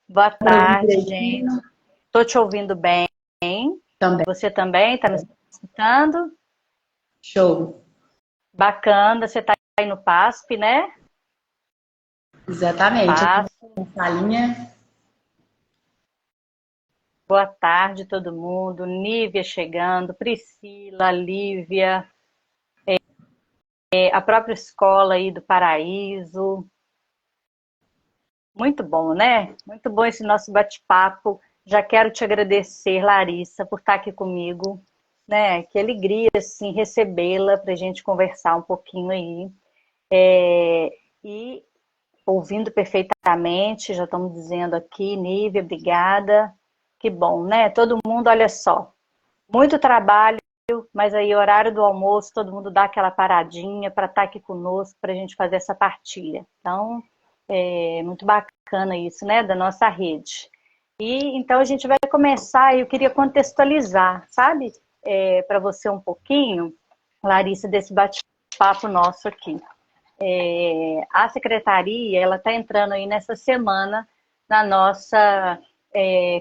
Boa Tá me ouvindo tarde, gente. direitinho? Estou te ouvindo bem. Também. Você também está me escutando? Show. Bacana. Você está aí no PASP, né? Exatamente. Aqui Passo. na salinha. Boa tarde, todo mundo. Nívia chegando, Priscila, Lívia, a própria escola aí do Paraíso. Muito bom, né? Muito bom esse nosso bate-papo. Já quero te agradecer, Larissa, por estar aqui comigo, né? Que alegria, assim, recebê-la para a gente conversar um pouquinho aí. E ouvindo perfeitamente, já estamos dizendo aqui, Nívia, obrigada. Que bom, né? Todo mundo, olha só, muito trabalho, mas aí horário do almoço, todo mundo dá aquela paradinha para estar aqui conosco, para a gente fazer essa partilha. Então, é muito bacana isso, né, da nossa rede. E então a gente vai começar, eu queria contextualizar, sabe, para você um pouquinho, Larissa, desse bate-papo nosso aqui. A secretaria, ela está entrando aí nessa semana na nossa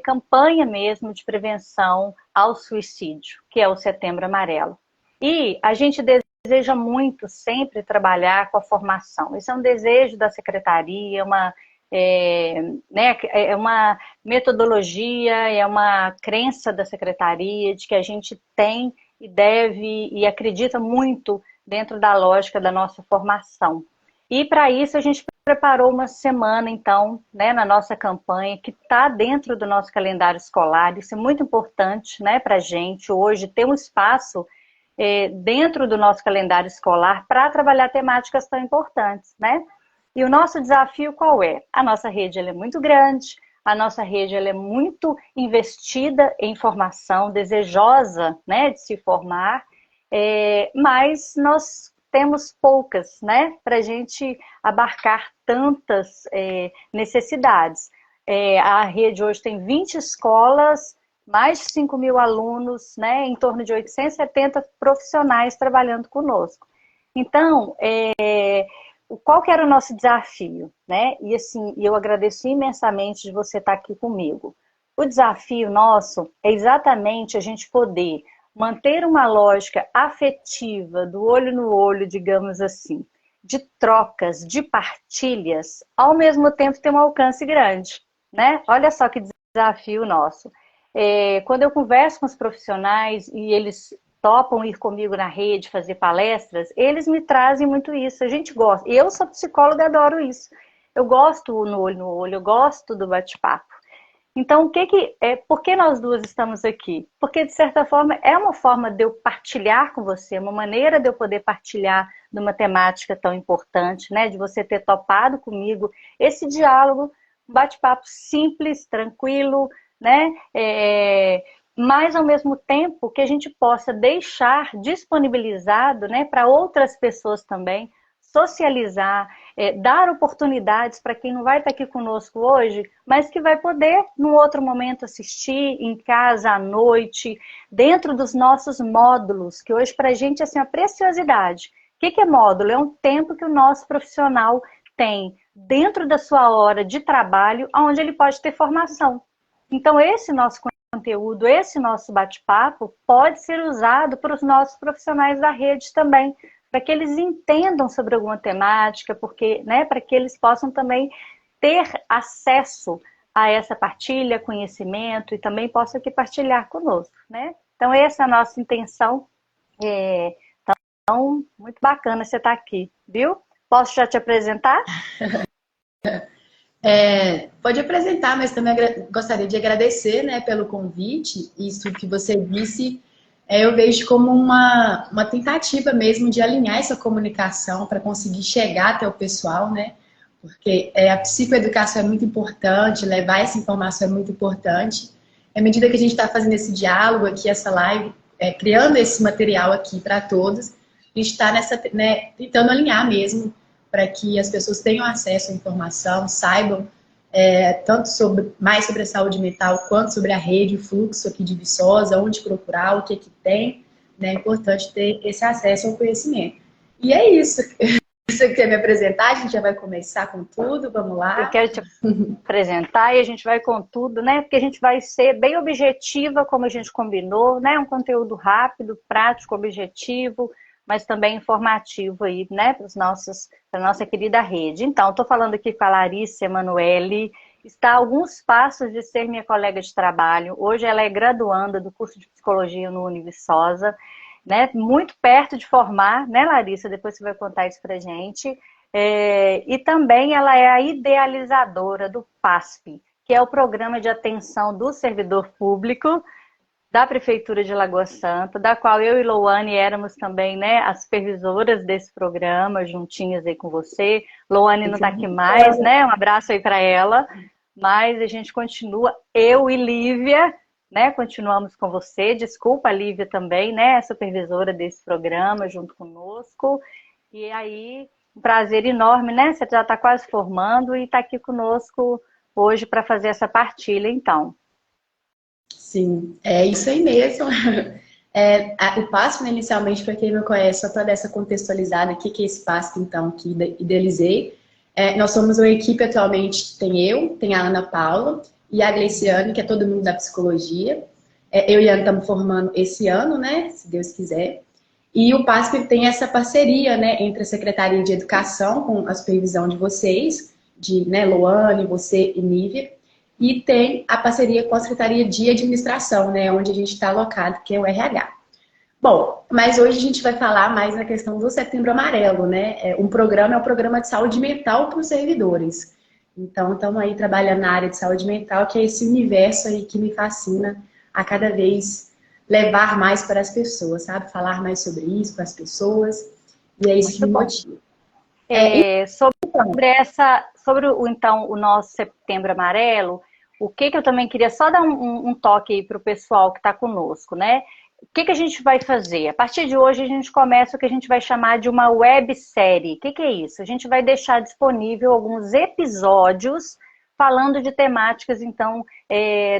campanha mesmo de prevenção ao suicídio, que é o Setembro Amarelo. E a gente deseja muito sempre trabalhar com a formação. Isso é um desejo da secretaria, é uma metodologia, é uma crença da secretaria de que a gente tem e deve e acredita muito dentro da lógica da nossa formação. E para isso a gente preparou uma semana, então, né, na nossa campanha, que está dentro do nosso calendário escolar. Isso é muito importante, né, para a gente hoje ter um espaço dentro do nosso calendário escolar para trabalhar temáticas tão importantes, né? E o nosso desafio qual é? A nossa rede ela é muito grande, a nossa rede ela é muito investida em formação, desejosa, né, de se formar, mas nós temos poucas, né, para a gente abarcar tantas necessidades. A rede hoje tem 20 escolas, mais de 5 mil alunos, né, em torno de 870 profissionais trabalhando conosco. Então, qual que era o nosso desafio, né? E assim, eu agradeço imensamente de você estar aqui comigo. O desafio nosso é exatamente a gente poder manter uma lógica afetiva, do olho no olho, digamos assim, de trocas, de partilhas, ao mesmo tempo ter um alcance grande, né? Olha só que desafio nosso. Quando eu converso com os profissionais e eles topam ir comigo na rede, fazer palestras, eles me trazem muito isso. A gente gosta. Eu sou psicóloga, adoro isso. Eu gosto no olho, eu gosto do bate-papo. Então, por que nós duas estamos aqui? Porque, de certa forma, é uma forma de eu partilhar com você, uma maneira de eu poder partilhar de uma temática tão importante, né? De você ter topado comigo esse diálogo, um bate-papo simples, tranquilo, né? Mas, ao mesmo tempo, que a gente possa deixar disponibilizado, né, para outras pessoas também, socializar, dar oportunidades para quem não vai estar aqui conosco hoje, mas que vai poder, num outro momento, assistir em casa, à noite, dentro dos nossos módulos, que hoje para a gente é assim, a preciosidade. O que é módulo? É um tempo que o nosso profissional tem dentro da sua hora de trabalho, onde ele pode ter formação. Então, esse nosso conteúdo, esse nosso bate-papo, pode ser usado para os nossos profissionais da rede também, para que eles entendam sobre alguma temática, porque, né, para que eles possam também ter acesso a essa partilha, conhecimento, e também possam aqui partilhar conosco, né? Então, essa é a nossa intenção. Então, muito bacana você estar aqui, viu? Posso já te apresentar? Pode apresentar, mas também gostaria de agradecer, né, pelo convite. Isso que você disse, eu vejo como uma tentativa mesmo de alinhar essa comunicação para conseguir chegar até o pessoal, né? Porque a psicoeducação é muito importante, levar essa informação é muito importante. À medida que a gente está fazendo esse diálogo aqui, essa live, criando esse material aqui para todos, a gente está né, tentando alinhar mesmo para que as pessoas tenham acesso à informação, saibam tanto mais sobre a saúde mental, quanto sobre a rede, o fluxo aqui de Viçosa, onde procurar, o que tem. Né? É importante ter esse acesso ao conhecimento. E é isso. Você quer me apresentar? A gente já vai começar com tudo, vamos lá. Eu quero te apresentar e a gente vai com tudo, né? Porque a gente vai ser bem objetiva, como a gente combinou, né? Um conteúdo rápido, prático, objetivo, mas também informativo aí, né? Para a nossa querida rede. Então, estou falando aqui com a Larissa Emanuele, está a alguns passos de ser minha colega de trabalho. Hoje ela é graduanda do curso de Psicologia no Univiçosa, né? Muito perto de formar, né, Larissa? Depois você vai contar isso pra gente. E também ela é a idealizadora do PASP, que é o Programa de Atenção do Servidor Público da Prefeitura de Lagoa Santa, da qual eu e Louane éramos também, né, as supervisoras desse programa, juntinhas aí com você. Louane não está aqui mais, né? Um abraço aí para ela. Mas a gente continua, eu e Lívia, né? Continuamos com você. Desculpa, a Lívia também, né? Supervisora desse programa junto conosco. E aí, um prazer enorme, né? Você já está quase formando e está aqui conosco hoje para fazer essa partilha, então. Sim, é isso aí mesmo. O PASP, né, inicialmente, para quem não conhece, só para dar essa contextualizada, o que é esse PASP, então, que idealizei. Nós somos uma equipe atualmente, tem a Ana Paula e a Gleiciane, que é todo mundo da psicologia. Eu e a Ana estamos formando esse ano, né, se Deus quiser. E o PASP tem essa parceria, né, entre a Secretaria de Educação, com a supervisão de vocês, né, Louane, você e Nívia, e tem a parceria com a Secretaria de Administração, né, onde a gente está alocado, que é o RH. Bom, mas hoje a gente vai falar mais na questão do Setembro Amarelo, né? O programa é um programa de saúde mental para os servidores. Então, estamos aí trabalhando na área de saúde mental, que é esse universo aí que me fascina a cada vez levar mais para as pessoas, sabe? Falar mais sobre isso com as pessoas. E é isso que me motiva. Sobre o nosso Setembro Amarelo, o que eu também queria só dar um toque aí para o pessoal que está conosco, né? O que a gente vai fazer? A partir de hoje a gente começa o que a gente vai chamar de uma websérie. O que é isso? A gente vai deixar disponível alguns episódios falando de temáticas, então,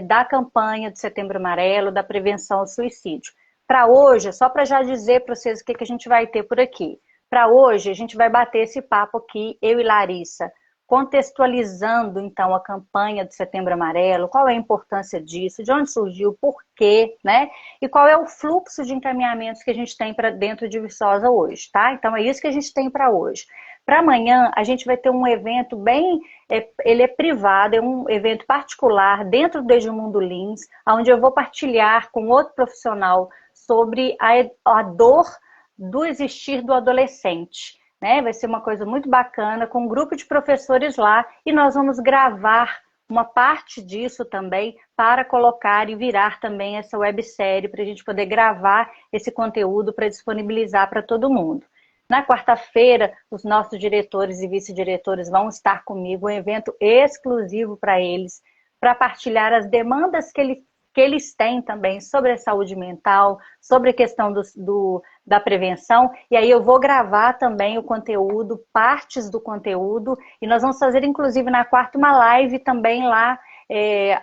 da campanha do Setembro Amarelo, da prevenção ao suicídio. Para hoje, só para já dizer para vocês o que a gente vai ter por aqui. Para hoje, a gente vai bater esse papo aqui, eu e Larissa, contextualizando, então, a campanha do Setembro Amarelo, qual é a importância disso, de onde surgiu, por quê, né? E qual é o fluxo de encaminhamentos que a gente tem para dentro de Viçosa hoje, tá? Então, é isso que a gente tem para hoje. Para amanhã, a gente vai ter um evento ele é privado, é um evento particular dentro do Edmundo Lins, onde eu vou partilhar com outro profissional sobre a dor do existir do adolescente. Né? Vai ser uma coisa muito bacana, com um grupo de professores lá, e nós vamos gravar uma parte disso também para colocar e virar também essa websérie, para a gente poder gravar esse conteúdo para disponibilizar para todo mundo. Na quarta-feira, os nossos diretores e vice-diretores vão estar comigo, um evento exclusivo para eles, para partilhar as demandas que eles têm também sobre a saúde mental, sobre a questão da prevenção, e aí eu vou gravar também o conteúdo, partes do conteúdo, e nós vamos fazer, inclusive, na quarta, uma live também lá,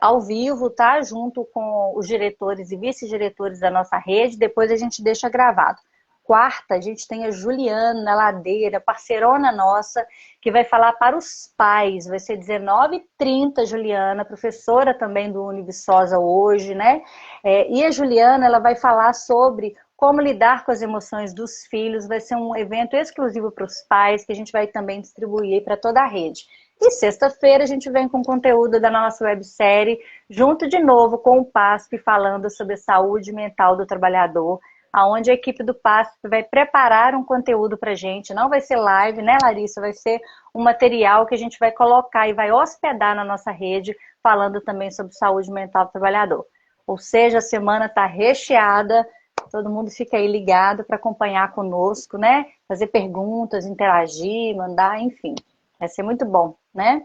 ao vivo, tá? Junto com os diretores e vice-diretores da nossa rede, depois a gente deixa gravado. Quarta, a gente tem a Juliana Ladeira, parceirona nossa, que vai falar para os pais. Vai ser 19h30, Juliana, professora também do Univiçosa hoje, né? E a Juliana, ela vai falar sobre como lidar com as emoções dos filhos. Vai ser um evento exclusivo para os pais, que a gente vai também distribuir para toda a rede. E sexta-feira a gente vem com conteúdo da nossa websérie, junto de novo com o PASP, falando sobre a saúde mental do trabalhador, onde a equipe do PASP vai preparar um conteúdo para a gente. Não vai ser live, né, Larissa? Vai ser um material que a gente vai colocar e vai hospedar na nossa rede, falando também sobre saúde mental do trabalhador. Ou seja, a semana está recheada, todo mundo fica aí ligado para acompanhar conosco, né? Fazer perguntas, interagir, mandar, enfim. Vai ser muito bom, né?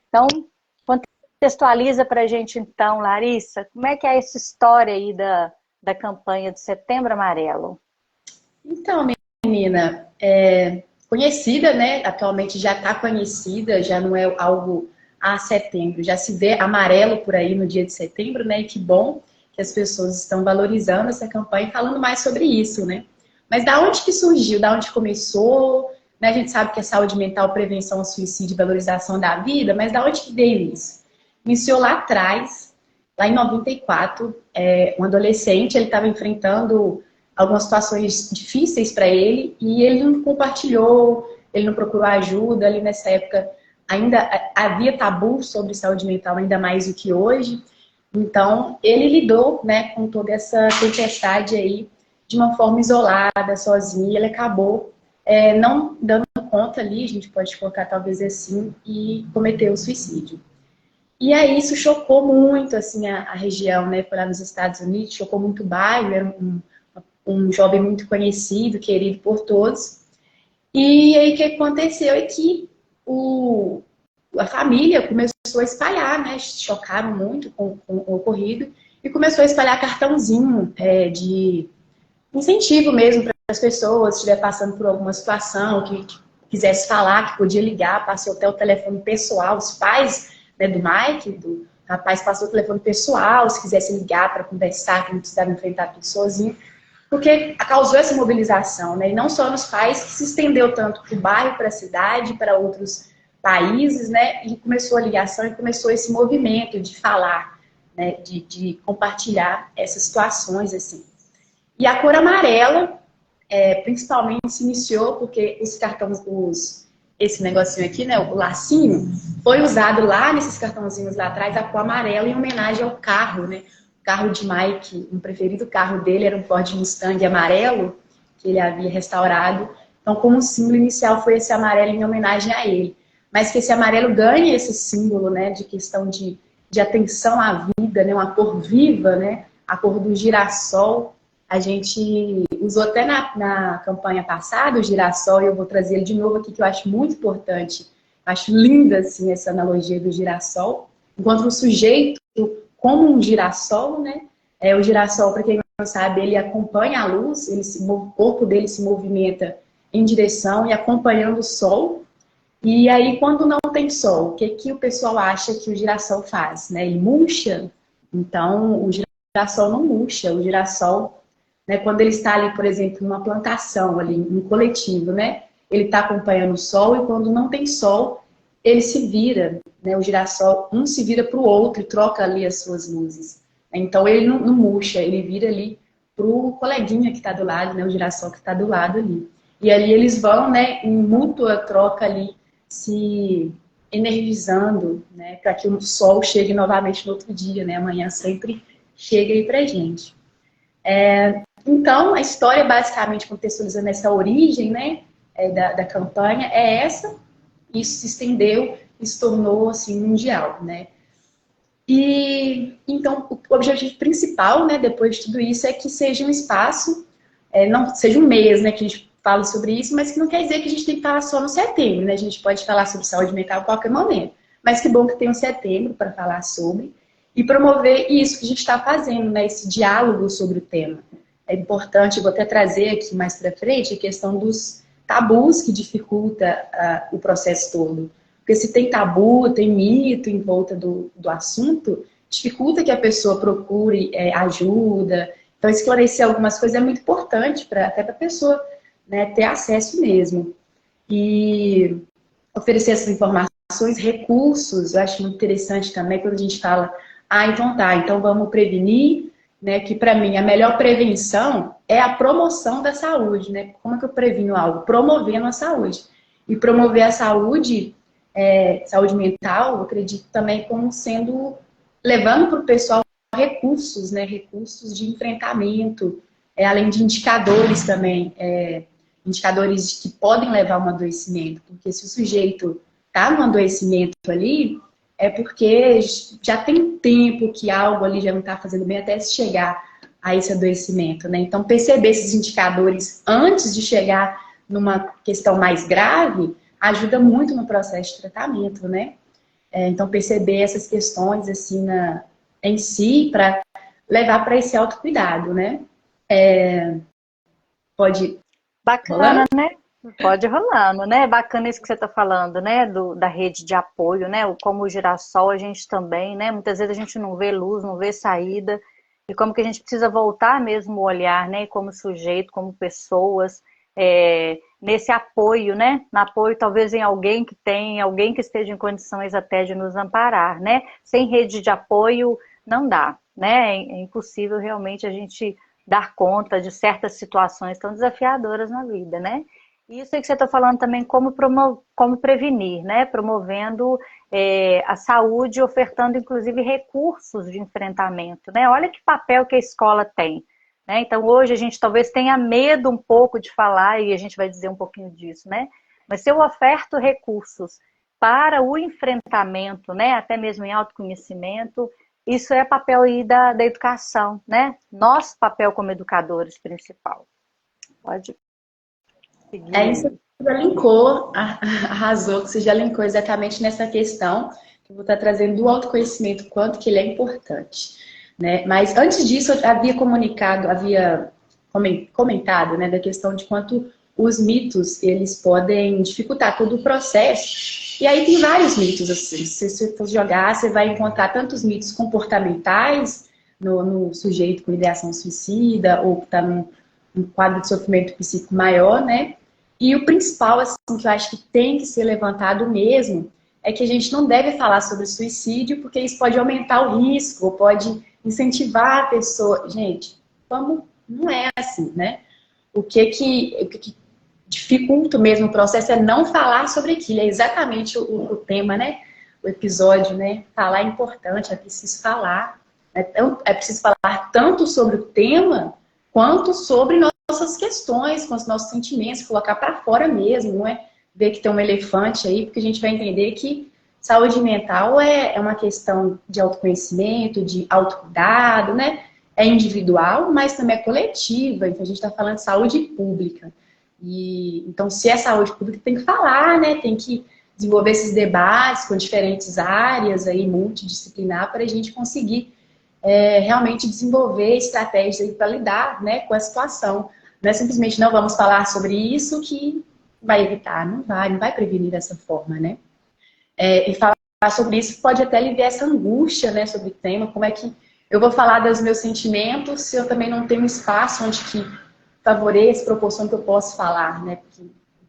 Então, contextualiza para a gente então, Larissa, como é que é essa história aí da campanha do Setembro Amarelo? Então, menina, conhecida, né? Atualmente já está conhecida, já não é algo a setembro, já se vê amarelo por aí no dia de setembro, né? E que bom que as pessoas estão valorizando essa campanha e falando mais sobre isso, né? Mas da onde que surgiu? Da onde começou? né? A gente sabe que é saúde mental, prevenção, suicídio, valorização da vida, mas da onde que veio isso? Iniciou lá atrás, lá em 94, um adolescente, ele estava enfrentando algumas situações difíceis para ele e ele não compartilhou, ele não procurou ajuda. Ali nessa época ainda havia tabu sobre saúde mental, ainda mais do que hoje. Então ele lidou, né, com toda essa tempestade aí de uma forma isolada, sozinho. Ele acabou não dando conta ali, a gente pode colocar talvez assim, e cometeu o suicídio. E aí isso chocou muito assim a região, né? Foi lá nos Estados Unidos, chocou muito o bairro, era um jovem muito conhecido, querido por todos. E aí o que aconteceu é que a família começou a espalhar, né? Chocaram muito com o ocorrido e começou a espalhar cartãozinho de incentivo mesmo para as pessoas, se estiver passando por alguma situação, que quisesse falar, que podia ligar, passou até o telefone pessoal, os pais, né, do Mike, do rapaz, passou o telefone pessoal, se quisesse ligar para conversar, que não precisava enfrentar tudo sozinho, porque causou essa mobilização, né? E não só nos pais, que se estendeu tanto para o bairro, para a cidade, para outros países, né? E começou a ligação e começou esse movimento de falar, né? De compartilhar essas situações, assim. E a cor amarela, principalmente, se iniciou porque os cartões, esse negocinho aqui, né, o lacinho, foi usado lá nesses cartãozinhos lá atrás, a cor amarela, em homenagem ao carro, né? O carro de Mike, um preferido carro dele era um Ford Mustang amarelo, que ele havia restaurado. Então, como símbolo inicial foi esse amarelo em homenagem a ele. Mas que esse amarelo ganhe esse símbolo, né, de questão de atenção à vida, né, uma cor viva, né, a cor do girassol. A gente usou até na campanha passada o girassol, e eu vou trazer ele de novo aqui, que eu acho muito importante. Acho linda, assim, essa analogia do girassol. Enquanto o sujeito, como um girassol, né? O girassol, para quem não sabe, ele acompanha a luz, o corpo dele se movimenta em direção e acompanhando o sol. E aí, quando não tem sol, o que o pessoal acha que o girassol faz, né? Ele murcha? Então, o girassol não murcha. O girassol, né, quando ele está ali, por exemplo, numa plantação, ali, um coletivo, né? Ele está acompanhando o sol e quando não tem sol, ele se vira, né? O girassol, um se vira para o outro e troca ali as suas luzes. Então, ele não murcha, ele vira ali para o coleguinha que está do lado, né? O girassol que está do lado ali. E ali eles vão, né, em mútua troca ali, se energizando, né? Para que o sol chegue novamente no outro dia, né? Amanhã sempre chega aí para gente. Então, a história, basicamente, contextualizando essa origem, né, da campanha, é essa. Isso se estendeu e se tornou, assim, mundial, né. E, então, o objetivo principal, né, depois de tudo isso, é que seja um espaço, não seja um mês, né, que a gente fala sobre isso, mas que não quer dizer que a gente tem que falar só no setembro, né, a gente pode falar sobre saúde mental a qualquer momento. Mas que bom que tem um setembro para falar sobre e promover isso que a gente está fazendo, né, esse diálogo sobre o tema. É importante, vou até trazer aqui mais para frente, a questão dos tabus que dificulta o processo todo. Porque se tem tabu, tem mito em volta do assunto, dificulta que a pessoa procure ajuda. Então, esclarecer algumas coisas é muito importante até para a pessoa, né, ter acesso mesmo. E oferecer essas informações, recursos, eu acho muito interessante também quando a gente fala, então tá, então vamos prevenir, né, que para mim a melhor prevenção é a promoção da saúde, né? Como é que eu previno algo? Promovendo a saúde. E promover a saúde, saúde mental, eu acredito também como sendo, levando para o pessoal recursos, né? Recursos de enfrentamento, além de indicadores também, indicadores que podem levar a um adoecimento, porque se o sujeito está num adoecimento ali, é porque já tem tempo que algo ali já não está fazendo bem até se chegar a esse adoecimento, né? Então, perceber esses indicadores antes de chegar numa questão mais grave ajuda muito no processo de tratamento, né? Então, perceber essas questões, assim, em si, para levar para esse autocuidado, né? Pode... Bacana, né? Pode ir rolando, né? Bacana isso que você está falando, né? Da rede de apoio, né? Como o girassol, a gente também, né? Muitas vezes a gente não vê luz, não vê saída. E como que a gente precisa voltar mesmo o olhar, né? Como sujeito, como pessoas, nesse apoio, né? No apoio talvez em alguém que tem, alguém que esteja em condições até de nos amparar, né? Sem rede de apoio não dá, né? É impossível realmente a gente dar conta de certas situações tão desafiadoras na vida, né? E isso aí que você está falando também, como prevenir, né? Promovendo a saúde, ofertando inclusive recursos de enfrentamento, né? Olha que papel que a escola tem. Né? Então, hoje a gente talvez tenha medo um pouco de falar, e a gente vai dizer um pouquinho disso, né? Mas se eu oferto recursos para o enfrentamento, né? Até mesmo em autoconhecimento, isso é papel aí da educação, né? Nosso papel como educadores principal. Pode seguir É aí. isso que você já linkou, arrasou, que você já linkou exatamente nessa questão que eu vou estar trazendo do autoconhecimento, quanto que ele é importante. Né? Mas antes disso, eu havia comentado, né, da questão de quanto os mitos, eles podem dificultar todo o processo. E aí tem vários mitos, assim. Se você for jogar, você vai encontrar tantos mitos comportamentais no sujeito com ideação suicida, ou que está num quadro de sofrimento psíquico maior, né? E o principal, assim, que eu acho que tem que ser levantado mesmo, é que a gente não deve falar sobre suicídio, porque isso pode aumentar o risco, ou pode incentivar a pessoa. Gente, vamos, não é assim, né? O que dificulta mesmo o processo é não falar sobre aquilo. É exatamente o tema, né? O episódio, né? Falar é importante, é preciso falar. É preciso falar tanto sobre o tema, quanto sobre nossas questões, com os nossos sentimentos, colocar para fora mesmo, não é ver que tem um elefante aí, porque a gente vai entender que saúde mental é uma questão de autoconhecimento, de autocuidado, né? É individual, mas também é coletiva, então a gente está falando de saúde pública. E, então, se é saúde pública, tem que falar, né? Tem que desenvolver esses debates com diferentes áreas aí, multidisciplinar, para a gente conseguir realmente desenvolver estratégias para lidar, né, com a situação. Não é simplesmente não vamos falar sobre isso que vai evitar, não vai prevenir dessa forma, né? E falar sobre isso pode até aliviar essa angústia, né, sobre o tema, como é que eu vou falar dos meus sentimentos se eu também não tenho um espaço onde que favoreça, proporciona que eu possa falar, né?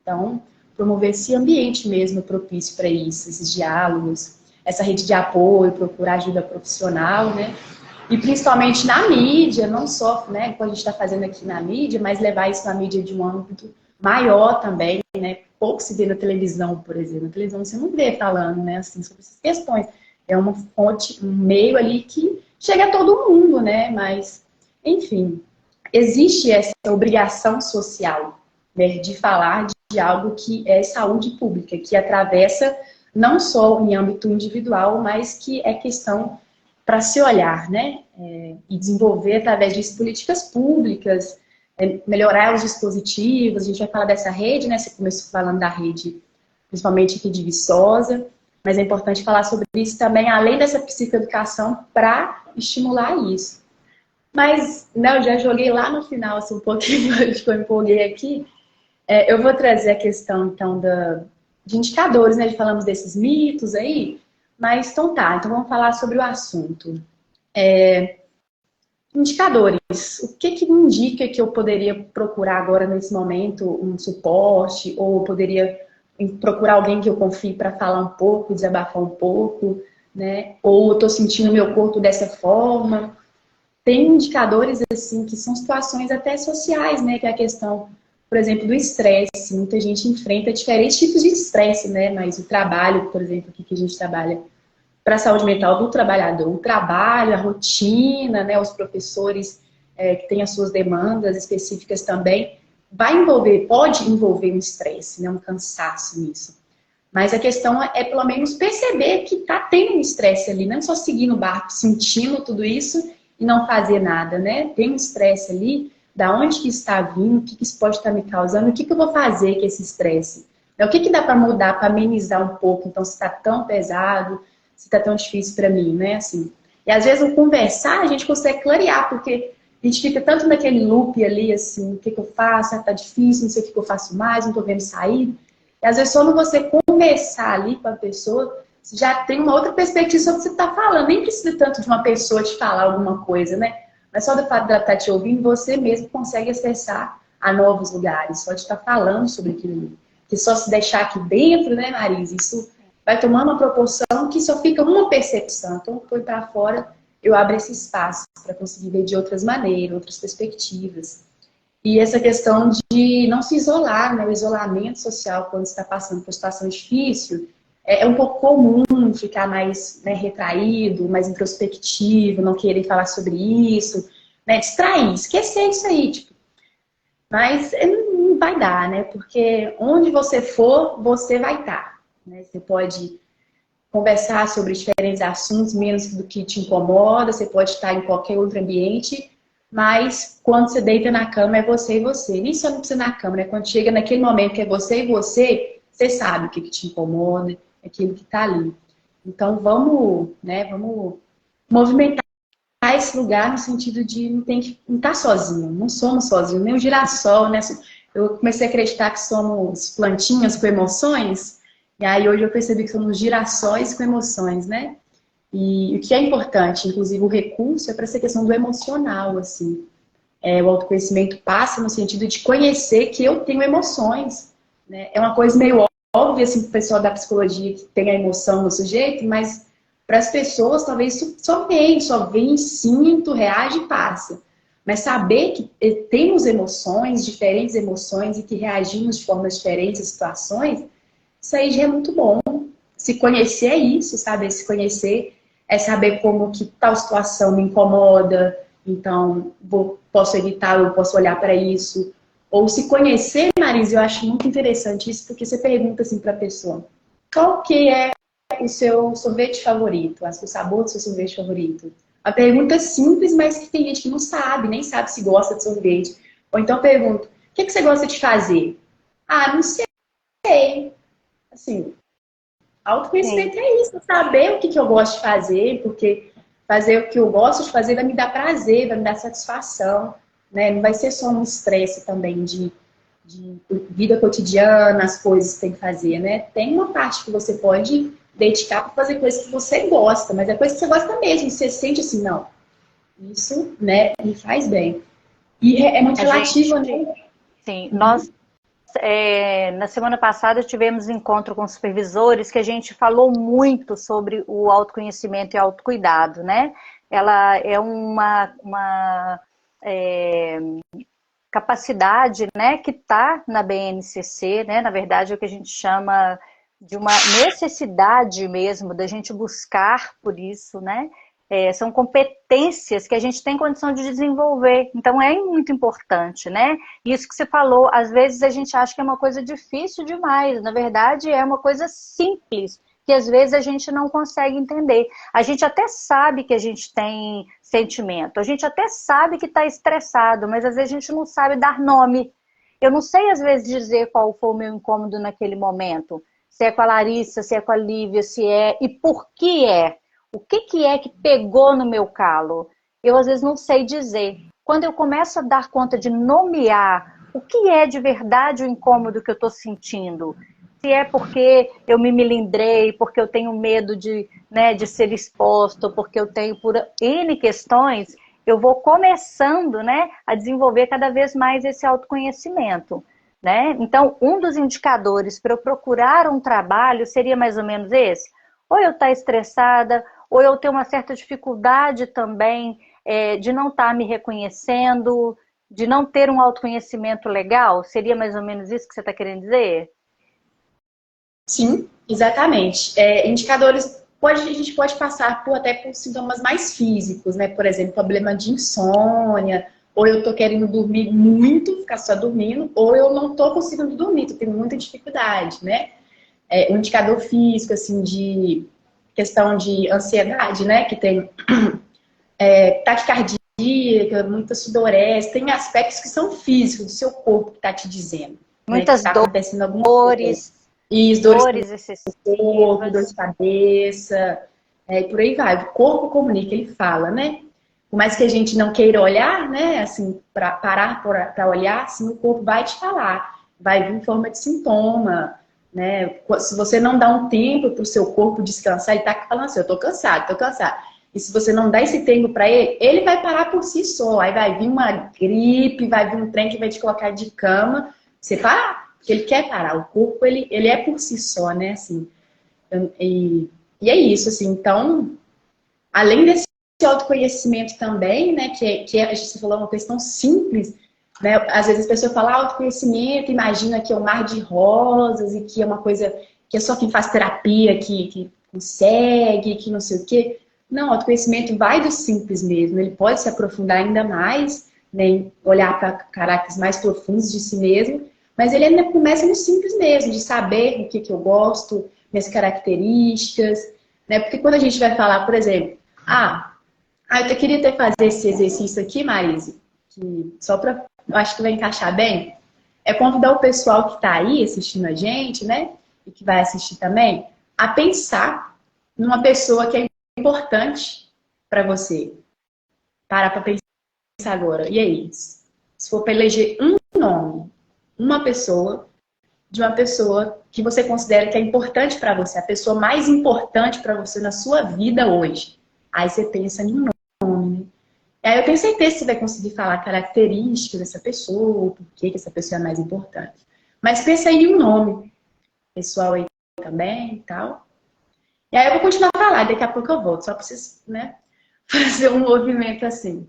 Então, promover esse ambiente mesmo propício para isso, esses diálogos, essa rede de apoio, procurar ajuda profissional, né? E principalmente na mídia, não só, né, como a gente está fazendo aqui na mídia, mas levar isso na mídia de um âmbito maior também, né? Pouco se vê na televisão, por exemplo. Na televisão você não vê falando, né, assim, sobre essas questões. É uma fonte, um meio ali que chega a todo mundo, né? Mas, enfim, existe essa obrigação social, né, de falar de algo que é saúde pública, que atravessa não só em âmbito individual, mas que é questão para se olhar, né? E desenvolver através disso políticas públicas, melhorar os dispositivos. A gente vai falar dessa rede, né? Você começou falando da rede, principalmente aqui de Viçosa, mas é importante falar sobre isso também, além dessa psicoeducação, para estimular isso. Mas, né, eu já joguei lá no final, assim, um pouquinho, acho que eu empolguei aqui. Eu vou trazer a questão, então, de indicadores, né? Falamos desses mitos aí, mas então tá, então vamos falar sobre o assunto. Indicadores. O que me indica que eu poderia procurar agora nesse momento um suporte, ou poderia procurar alguém que eu confie para falar um pouco, desabafar um pouco, né? Ou eu tô sentindo meu corpo dessa forma. Tem indicadores, assim, que são situações até sociais, né? Que é a questão, por exemplo, do estresse. Muita gente enfrenta diferentes tipos de estresse, né? Mas o trabalho, por exemplo, aqui que a gente trabalha para a saúde mental do trabalhador, o trabalho, a rotina, né? Os professores que têm as suas demandas específicas também, pode envolver um estresse, né? Um cansaço nisso. Mas a questão é pelo menos perceber que está tendo um estresse ali, não só seguir no barco, sentindo tudo isso e não fazer nada, né? Tem um estresse ali, da onde que está vindo, o que isso pode estar me causando, o que eu vou fazer com esse estresse? O que dá para mudar, para amenizar um pouco, então, se está tão pesado, se está tão difícil para mim, né? Assim, e às vezes, ao conversar, a gente consegue clarear, porque a gente fica tanto naquele loop ali, assim, o que eu faço, tá difícil, não sei o que eu faço mais, não tô vendo sair. E às vezes, só no você conversar ali com a pessoa, você já tem uma outra perspectiva sobre o que você está falando. Nem precisa tanto de uma pessoa te falar alguma coisa, né? Mas só do fato dela estar te ouvindo, você mesmo consegue acessar a novos lugares, só de estar falando sobre aquilo ali. Que só se deixar aqui dentro, né, Marisa, isso vai tomando uma proporção que só fica uma percepção. Então, foi para fora, eu abro esse espaço para conseguir ver de outras maneiras, outras perspectivas. E essa questão de não se isolar, né? O isolamento social quando está passando por situação difícil, é um pouco comum ficar mais, né, retraído, mais introspectivo, não querer falar sobre isso, né? Distrair, esquecer isso aí, tipo. Mas não vai dar, né? Porque onde você for, você vai estar, né? Você pode conversar sobre diferentes assuntos, menos do que te incomoda, você pode estar em qualquer outro ambiente, mas quando você deita na cama é você e você. Nem só não precisa na cama, né? Quando chega naquele momento que é você e você sabe o que te incomoda, aquilo que está ali. Então vamos, né? Vamos movimentar esse lugar no sentido de não estar sozinho, não somos sozinhos, nem o girassol, né? Eu comecei a acreditar que somos plantinhas com emoções, e aí hoje eu percebi que somos girassóis com emoções, né? E o que é importante, inclusive o recurso, é para essa questão do emocional, assim. O autoconhecimento passa no sentido de conhecer que eu tenho emoções, né? É uma coisa meio óbvia, assim, para o pessoal da psicologia que tem a emoção no sujeito, mas para as pessoas talvez só vem, sinto, reage e passa. Mas saber que temos emoções, diferentes emoções, e que reagimos de formas diferentes às situações, isso aí já é muito bom. Se conhecer é isso, sabe? Se conhecer é saber como que tal situação me incomoda, então posso evitar, eu posso olhar para isso. Ou se conhecer, Marisa, eu acho muito interessante isso, porque você pergunta assim para a pessoa, qual que é o seu sorvete favorito? O sabor do seu sorvete favorito? Uma pergunta simples, mas que tem gente que não sabe, nem sabe se gosta de sorvete. Ou então pergunto, o que você gosta de fazer? Ah, não sei. Assim, autoconhecimento é isso, saber o que eu gosto de fazer, porque fazer o que eu gosto de fazer vai me dar prazer, vai me dar satisfação, né? Não vai ser só um estresse também de vida cotidiana, as coisas que tem que fazer, né? Tem uma parte que você pode dedicar para fazer coisas que você gosta, mas é coisa que você gosta mesmo, você sente assim, não, isso, né, me faz bem. E é muito relativo, né? Sim, nós na semana passada tivemos um encontro com supervisores que a gente falou muito sobre o autoconhecimento e autocuidado, né? Ela é uma capacidade, né, que está na BNCC, né? Na verdade é o que a gente chama de uma necessidade mesmo da gente buscar por isso, né? São competências que a gente tem condição de desenvolver, então é muito importante, né? Isso que você falou, às vezes a gente acha que é uma coisa difícil demais, na verdade é uma coisa simples, que às vezes a gente não consegue entender. A gente até sabe que a gente tem sentimento, a gente até sabe que está estressado, mas às vezes a gente não sabe dar nome. Eu não sei às vezes dizer qual foi o meu incômodo naquele momento, se é com a Larissa, se é com a Lívia, se é e por que é. O que é que pegou no meu calo? Eu às vezes não sei dizer. Quando eu começo a dar conta de nomear o que é de verdade o incômodo que eu estou sentindo, se é porque eu me melindrei, porque eu tenho medo de, né, de ser exposto, porque eu tenho por N questões, eu vou começando, né, a desenvolver cada vez mais esse autoconhecimento. Né? Então, um dos indicadores para eu procurar um trabalho seria mais ou menos esse. Ou eu estar estressada, ou eu ter uma certa dificuldade também de não estar me reconhecendo, de não ter um autoconhecimento legal? Seria mais ou menos isso que você está querendo dizer? Sim, exatamente. Indicadores, a gente pode passar até por sintomas mais físicos, né? Por exemplo, problema de insônia, ou eu tô querendo dormir muito, ficar só dormindo, ou eu não tô conseguindo dormir, tô tendo muita dificuldade, né? Um indicador físico, assim, de questão de ansiedade, né? Que tem taquicardia, muita sudorese, tem aspectos que são físicos do seu corpo que tá te dizendo. Muitas né? Que tá acontecendo alguma dores. Isso, Dores excessivas. corpo, dor de cabeça, e por aí vai. O corpo comunica, ele fala, né? Por mais que a gente não queira olhar, né? Assim, para parar para olhar, assim, o corpo vai te falar. Vai vir em forma de sintoma, né? Se você não dá um tempo para o seu corpo descansar, ele tá falando assim, eu tô cansado, tô cansado. E se você não dá esse tempo para ele, ele vai parar por si só. Aí vai vir uma gripe, vai vir um trem que vai te colocar de cama. Você para, porque ele quer parar. O corpo, ele é por si só, né? Assim, e é isso, assim. Então, além desse autoconhecimento também, né? A gente falou uma questão simples, né? Às vezes a pessoa fala autoconhecimento, imagina que é um mar de rosas e que é uma coisa que é só quem faz terapia que consegue, que não sei o quê. Não, o autoconhecimento vai do simples mesmo. Ele pode se aprofundar ainda mais, né, em olhar para caracteres mais profundos de si mesmo, mas ele ainda começa no simples mesmo, de saber o que eu gosto, minhas características, né? Porque quando a gente vai falar, por exemplo, eu queria até fazer esse exercício aqui, Marise, que só para, eu acho que vai encaixar bem, é convidar o pessoal que está aí assistindo a gente, né, e que vai assistir também, a pensar numa pessoa que é importante para você. Para pensar agora. E aí? Se for para eleger um nome, uma pessoa, de uma pessoa que você considera que é importante para você, a pessoa mais importante para você na sua vida hoje. Aí você pensa em um nome. E aí eu tenho certeza que você vai conseguir falar características dessa pessoa, por que essa pessoa é mais importante. Mas pensa aí em um nome, pessoal aí também e tal. E aí eu vou continuar a falar, daqui a pouco eu volto, só para vocês, né, fazer um movimento assim.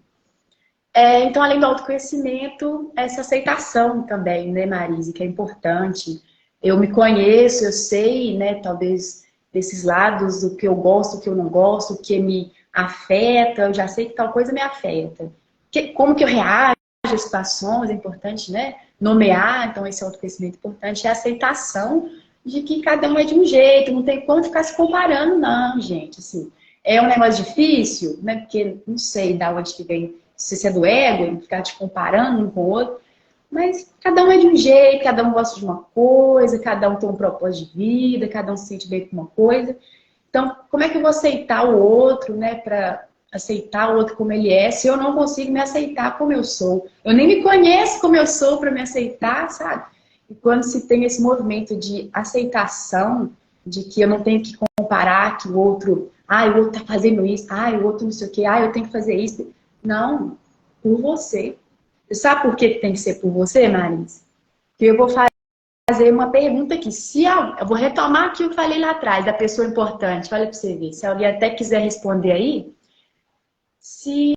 Então, além do autoconhecimento, essa aceitação também, né, Marise, que é importante. Eu me conheço, eu sei, né, talvez desses lados, do que eu gosto, do que eu não gosto, o que me afeta, eu já sei que tal coisa me afeta. Como que eu reajo às situações, é importante, né, nomear, então esse autoconhecimento é importante, é a aceitação de que cada um é de um jeito, não tem como ficar se comparando, não, gente, assim. É um negócio difícil, né, porque não sei da onde que vem se você é do ego, ficar te comparando um com o outro, mas cada um é de um jeito, cada um gosta de uma coisa, cada um tem um propósito de vida, cada um se sente bem com uma coisa. Então, como é que eu vou aceitar o outro, né, para aceitar o outro como ele é, se eu não consigo me aceitar como eu sou? Eu nem me conheço como eu sou para me aceitar, sabe? E quando se tem esse movimento de aceitação, de que eu não tenho que comparar que o outro, o outro tá fazendo isso, o outro não sei o quê, eu tenho que fazer isso. Não, por você. Sabe por que tem que ser por você, Marisa? Porque eu vou fazer uma pergunta aqui. Eu vou retomar o que eu falei lá atrás, da pessoa importante. Olha para você ver. Se alguém até quiser responder aí, se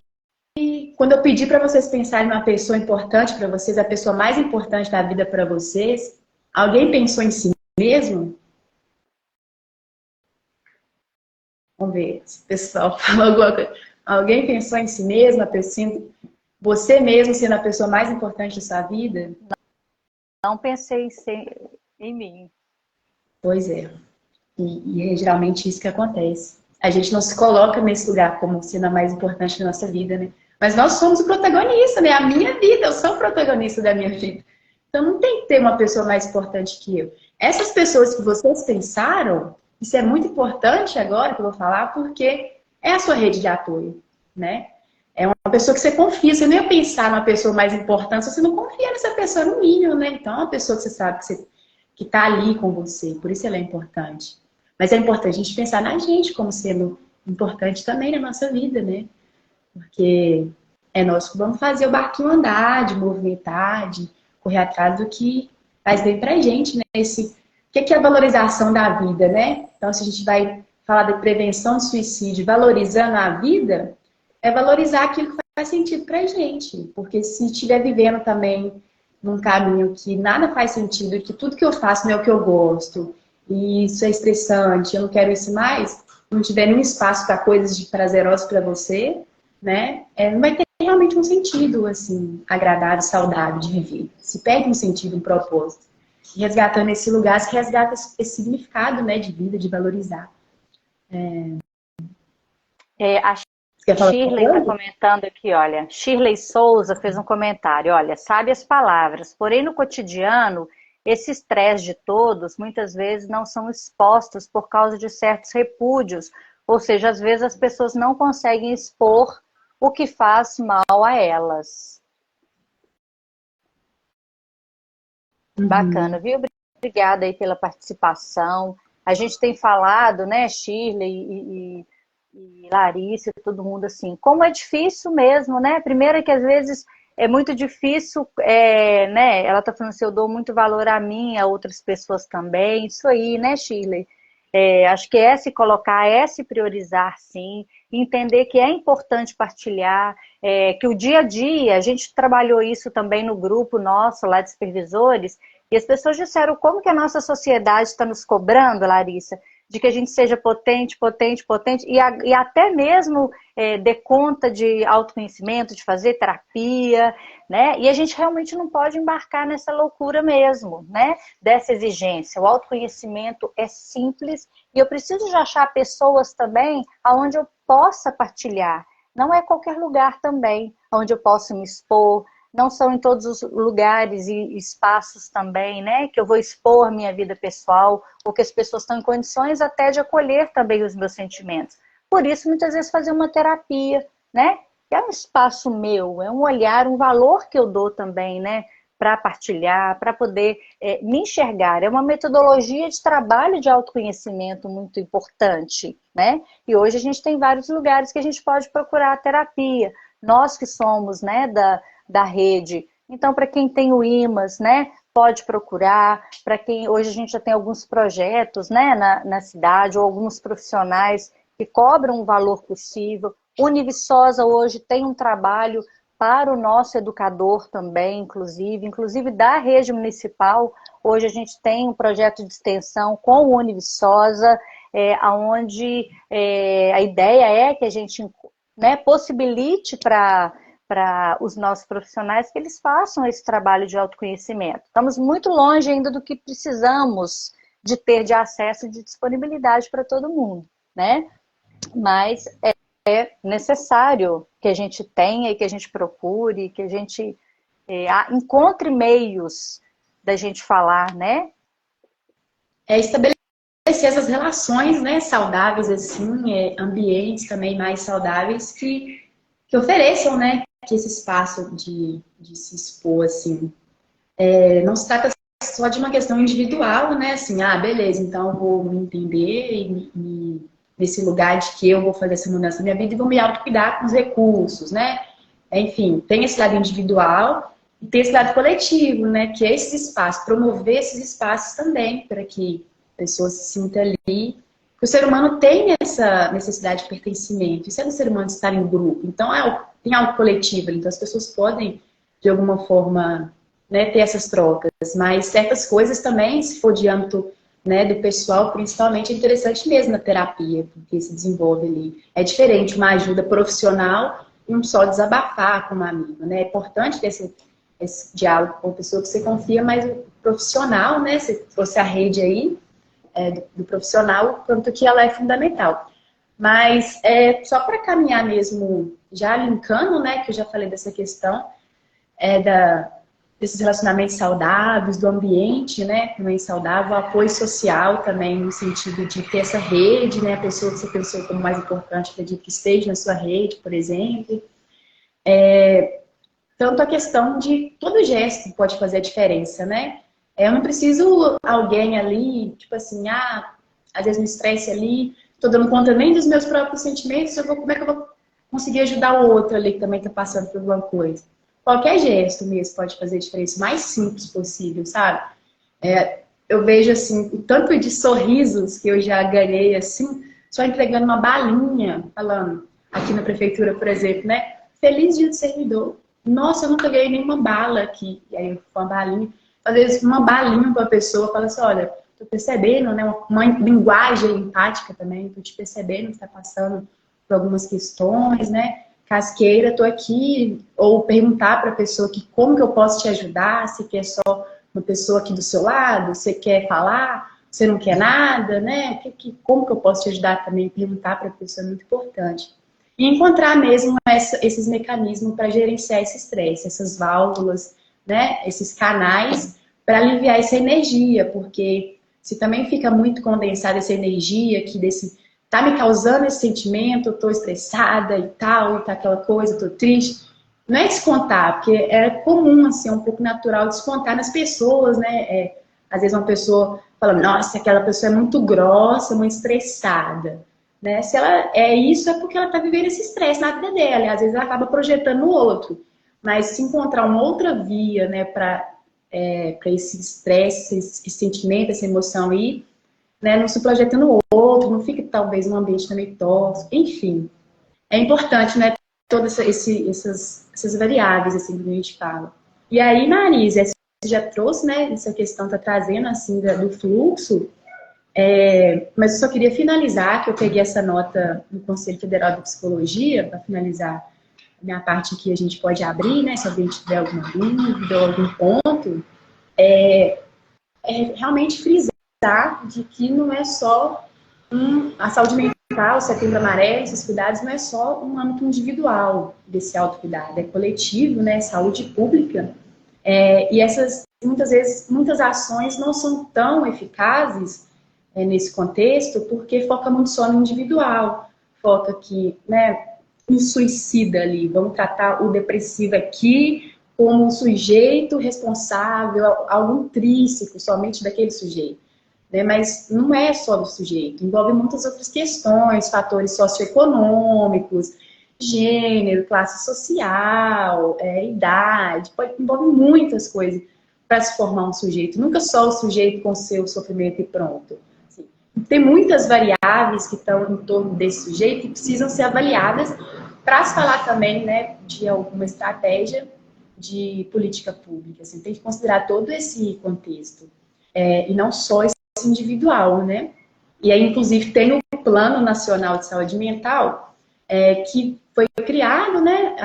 quando eu pedir para vocês pensarem numa pessoa importante para vocês, a pessoa mais importante da vida para vocês, alguém pensou em si mesmo? Vamos ver se o pessoal falou alguma coisa. Alguém pensou em si mesmo, a pessoa, você mesmo sendo a pessoa mais importante da sua vida? Não pensei em mim. Pois é. E é geralmente isso que acontece. A gente não se coloca nesse lugar como sendo a mais importante da nossa vida, né? Mas nós somos o protagonista, né? A minha vida, eu sou o protagonista da minha vida. Então não tem que ter uma pessoa mais importante que eu. Essas pessoas que vocês pensaram, isso é muito importante agora que eu vou falar, porque é a sua rede de apoio, né? É uma pessoa que você confia. Você não ia pensar numa pessoa mais importante se você não confia nessa pessoa no mínimo, né? Então é uma pessoa que você sabe que está ali com você. Por isso ela é importante. Mas é importante a gente pensar na gente como sendo importante também na nossa vida, né? Porque é nós que vamos fazer o barquinho andar, de movimentar, de correr atrás do que faz bem pra gente, né? O que é a valorização da vida, né? Então, se a gente vai falar de prevenção de suicídio, valorizando a vida, é valorizar aquilo que faz sentido pra gente. Porque se estiver vivendo também num caminho que nada faz sentido, que tudo que eu faço não é o que eu gosto, e isso é estressante, eu não quero isso mais, não tiver nenhum espaço para coisas de prazerosas para você, né? Não vai ter realmente um sentido, assim, agradável, saudável de viver. Se perde um sentido, um propósito. E resgatando esse lugar, se resgata esse significado, né, de vida, de valorizar. A Você quer falar Shirley alguma está coisa? comentando aqui, olha. Shirley Souza fez um comentário, olha, sabe as palavras, porém no cotidiano, esse estresse de todos muitas vezes não são expostos por causa de certos repúdios, ou seja, às vezes as pessoas não conseguem expor o que faz mal a elas. Bacana, Uhum. viu? Obrigada aí pela participação. A gente tem falado, né, Shirley e Larissa, todo mundo assim, como é difícil mesmo, né? Primeiro é que às vezes é muito difícil, né? Ela tá falando assim, eu dou muito valor a mim, a outras pessoas também, isso aí, né, Shirley? Acho que é se colocar, é se priorizar, sim, entender que é importante partilhar, que o dia a dia, a gente trabalhou isso também no grupo nosso lá de supervisores, e as pessoas disseram como que a nossa sociedade está nos cobrando, Larissa, de que a gente seja potente, potente, potente, e até mesmo dê conta de autoconhecimento, de fazer terapia, né? E a gente realmente não pode embarcar nessa loucura mesmo, né? Dessa exigência. O autoconhecimento é simples e eu preciso de achar pessoas também aonde eu possa partilhar. Não é qualquer lugar também onde eu posso me expor, não são em todos os lugares e espaços também, né, que eu vou expor minha vida pessoal, ou que as pessoas estão em condições até de acolher também os meus sentimentos. Por isso, muitas vezes, fazer uma terapia, né, é um espaço meu, é um olhar, um valor que eu dou também, né, para partilhar, para poder me enxergar. É uma metodologia de trabalho de autoconhecimento muito importante, né, e hoje a gente tem vários lugares que a gente pode procurar a terapia. Nós que somos, né, da rede. Então, para quem tem o IMAS, né, pode procurar. Para quem hoje a gente já tem alguns projetos, né, na cidade, ou alguns profissionais que cobram um valor possível. Univiçosa hoje tem um trabalho para o nosso educador também, inclusive da rede municipal. Hoje a gente tem um projeto de extensão com o Univiçosa, onde a ideia é que a gente, né, possibilite para os nossos profissionais que eles façam esse trabalho de autoconhecimento. Estamos muito longe ainda do que precisamos de ter de acesso e de disponibilidade para todo mundo, né? Mas é necessário que a gente tenha e que a gente procure, que a gente encontre meios da gente falar, né? Estabelecer essas relações, né, saudáveis, assim, ambientes também mais saudáveis que ofereçam, né, que esse espaço de se expor, assim, não se trata só de uma questão individual, né, assim, beleza, então eu vou me entender nesse lugar de que eu vou fazer essa mudança na minha vida e vou me autocuidar com os recursos, né, enfim, tem esse lado individual e tem esse lado coletivo, né, que é esses espaços, promover esses espaços também, para que a pessoa se sinta ali. O ser humano tem essa necessidade de pertencimento, isso é do ser humano estar em grupo, então tem algo coletivo ali, então as pessoas podem, de alguma forma, né, ter essas trocas, mas certas coisas também, se for de âmbito, né, do pessoal, principalmente, é interessante mesmo na terapia, porque se desenvolve ali. É diferente uma ajuda profissional e um só desabafar com uma amiga, né? É importante ter esse diálogo com a pessoa que você confia, mas o profissional, né, se fosse a rede aí, do profissional, quanto que ela é fundamental. Mas só para caminhar mesmo, já linkando, né, que eu já falei dessa questão, desses relacionamentos saudáveis, do ambiente, né, também saudável, o apoio social também, no sentido de ter essa rede, né, a pessoa que você pensou como mais importante, acredito que esteja na sua rede, por exemplo. Tanto a questão de todo gesto pode fazer a diferença, né? Eu não preciso alguém ali, tipo assim, às vezes me estresse ali, tô dando conta nem dos meus próprios sentimentos, como é que eu vou conseguir ajudar o outro ali que também tá passando por alguma coisa? Qualquer gesto mesmo pode fazer a diferença, o mais simples possível, sabe? Eu vejo, assim, o tanto de sorrisos que eu já ganhei, assim, só entregando uma balinha, falando, aqui na prefeitura, por exemplo, né? Feliz dia do servidor. Nossa, eu nunca ganhei nenhuma bala aqui. E aí, uma balinha. Às vezes, uma balinha para a pessoa, fala assim, olha, tô percebendo, né? Uma linguagem empática também, tô te percebendo que está passando por algumas questões, né? Casqueira, tô aqui. Ou perguntar para a pessoa que como que eu posso te ajudar, se quer só uma pessoa aqui do seu lado, você quer falar, você não quer nada, né? Como que eu posso te ajudar também? Perguntar para a pessoa é muito importante. E encontrar mesmo esses mecanismos para gerenciar esse estresse, essas válvulas, né? Esses canais para aliviar essa energia, porque se também fica muito condensada essa energia que tá me causando esse sentimento, eu tô estressada e tal, e tá aquela coisa, tô triste. Não é descontar, porque é comum, assim, é um pouco natural descontar nas pessoas, né? Às vezes uma pessoa fala, nossa, aquela pessoa é muito grossa, muito estressada. né? Se ela é isso, é porque ela está vivendo esse estresse na vida dela, e às vezes ela acaba projetando no outro. Mas se encontrar uma outra via, né, para esse estresse, esse sentimento, essa emoção aí, né, não se projeta no outro, não fica talvez num ambiente também tóxico, enfim. É importante, né, todas essas variáveis, assim, que a gente fala. E aí, Marisa, você já trouxe, né, essa questão, tá trazendo, assim, do fluxo, mas eu só queria finalizar, que eu peguei essa nota do Conselho Federal de Psicologia, para finalizar a minha parte aqui, a gente pode abrir, né, se alguém tiver alguma dúvida ou algum ponto, realmente frisar de que não é só a saúde mental, o Setembro Amarelo, esses cuidados, não é só um âmbito individual desse autocuidado, é coletivo, né, saúde pública, e essas, muitas vezes, muitas ações não são tão eficazes nesse contexto, porque foca muito só no individual, foca que, né, no suicida ali, vamos tratar o depressivo aqui como um sujeito responsável, algo intrínseco somente daquele sujeito. Né? Mas não é só do sujeito, envolve muitas outras questões, fatores socioeconômicos, gênero, classe social, idade, envolve muitas coisas para se formar um sujeito, nunca só o sujeito com seu sofrimento e pronto. Assim, tem muitas variáveis que estão em torno desse sujeito e precisam ser avaliadas para se falar também, né, de alguma estratégia de política pública. Assim, tem que considerar todo esse contexto. E não só esse individual, né? E aí, inclusive, tem o Plano Nacional de Saúde Mental, que foi criado, né,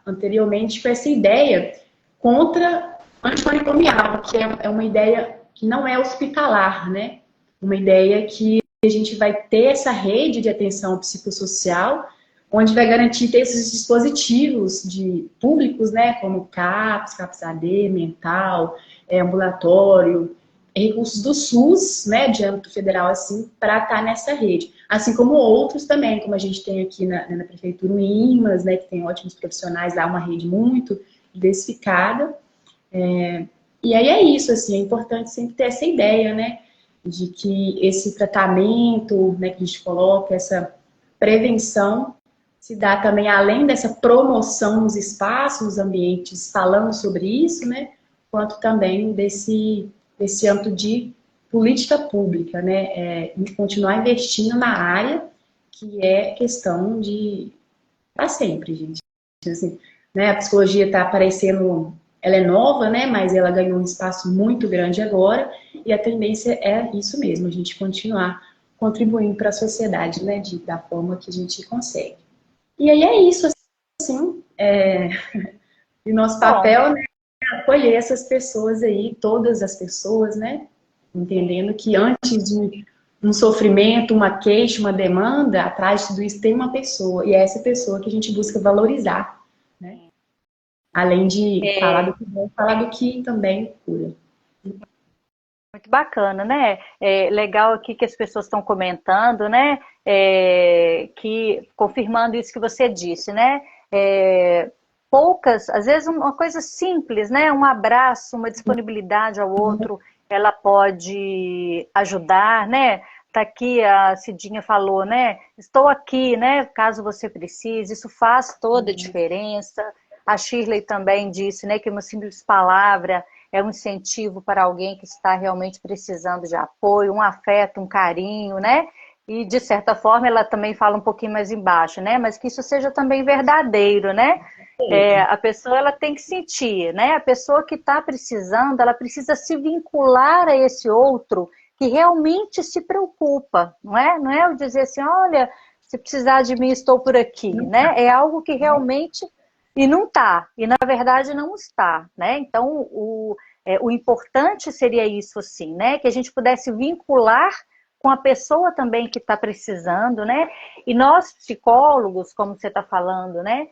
anteriormente com essa ideia contra antimanicomial, que é uma ideia que não é hospitalar, né? Uma ideia que a gente vai ter essa rede de atenção psicossocial, onde vai garantir ter esses dispositivos públicos, né, como CAPS, CAPS-AD, mental, ambulatório, recursos do SUS, né, de âmbito federal, assim, para estar nessa rede. Assim como outros também, como a gente tem aqui na Prefeitura, o IMAS, né, que tem ótimos profissionais lá, uma rede muito diversificada. E aí é isso, assim, é importante sempre ter essa ideia, né, de que esse tratamento, né, que a gente coloca, essa prevenção, se dá também além dessa promoção nos espaços, nos ambientes, falando sobre isso, né, quanto também desse âmbito de política pública, né, continuar investindo na área que é questão de para sempre, gente. Assim, né, a psicologia está aparecendo, ela é nova, né, mas ela ganhou um espaço muito grande agora e a tendência é isso mesmo, a gente continuar contribuindo para a sociedade, né, da forma que a gente consegue. E aí é isso, assim, e nosso papel, né, é acolher essas pessoas aí, todas as pessoas, né, entendendo que antes de um sofrimento, uma queixa, uma demanda, atrás de tudo isso tem uma pessoa, e é essa pessoa que a gente busca valorizar, né? Além de falar do que bom, falar do que também cura. Muito bacana, né? Legal aqui que as pessoas estão comentando, né? Que confirmando isso que você disse, né? Poucas, às vezes uma coisa simples, né? Um abraço, uma disponibilidade ao outro, ela pode ajudar, né? Tá aqui, a Cidinha falou, né? Estou aqui, né? Caso você precise, isso faz toda a diferença. A Shirley também disse, né? Que uma simples palavra é um incentivo para alguém que está realmente precisando de apoio, um afeto, um carinho, né? E, de certa forma, ela também fala um pouquinho mais embaixo, né? Mas que isso seja também verdadeiro, né? A pessoa, ela tem que sentir, né? A pessoa que está precisando, ela precisa se vincular a esse outro que realmente se preocupa, não é? Não é eu dizer assim, olha, se precisar de mim, estou por aqui, né? É algo que realmente... E não está, e na verdade não está, né? Então, o importante seria isso, assim, né? Que a gente pudesse vincular com a pessoa também que está precisando, né? E nós, psicólogos, como você está falando, né?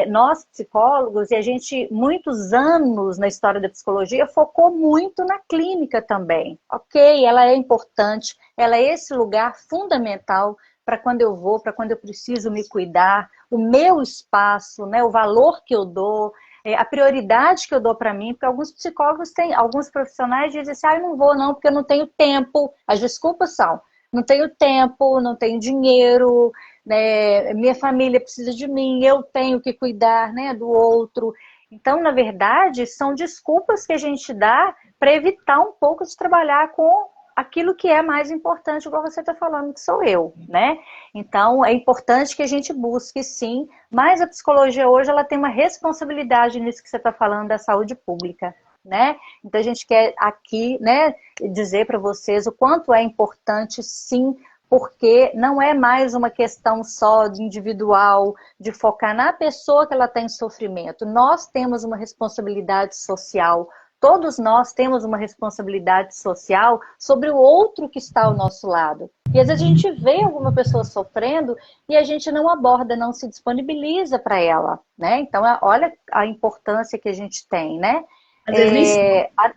Nós, psicólogos, e a gente, muitos anos na história da psicologia, focou muito na clínica também. Ok, ela é importante, ela é esse lugar fundamental para quando eu vou, para quando eu preciso me cuidar, o meu espaço, né, o valor que eu dou, a prioridade que eu dou para mim, porque alguns psicólogos têm, alguns profissionais dizem assim, eu não vou não, porque eu não tenho tempo. As desculpas são, não tenho tempo, não tenho dinheiro, né? Minha família precisa de mim, eu tenho que cuidar, né, do outro. Então, na verdade, são desculpas que a gente dá para evitar um pouco de trabalhar com aquilo que é mais importante, igual você está falando, que sou eu, né? Então, é importante que a gente busque, sim, mas a psicologia hoje, ela tem uma responsabilidade nisso que você está falando da saúde pública, né? Então, a gente quer aqui, né, dizer para vocês o quanto é importante, sim, porque não é mais uma questão só de individual, de focar na pessoa que ela está em sofrimento. Nós temos uma responsabilidade social. Todos nós temos uma responsabilidade social sobre o outro que está ao nosso lado. E às vezes a gente vê alguma pessoa sofrendo e a gente não aborda, não se disponibiliza para ela, né? Então, olha a importância que a gente tem, né? Às vezes nem sabe,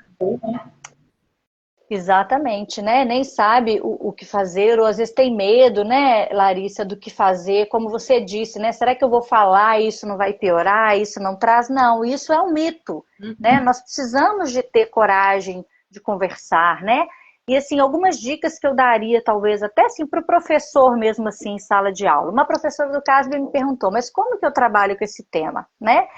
Exatamente, né? Nem sabe o que fazer, ou às vezes tem medo, né, Larissa, do que fazer, como você disse, né? Será que eu vou falar, isso não vai piorar, isso não traz? Não, isso é um mito, né? Nós precisamos de ter coragem de conversar, né? E assim, algumas dicas que eu daria, talvez, até assim, para o professor mesmo assim, em sala de aula. Uma professora do CASB me perguntou, mas como que eu trabalho com esse tema, né?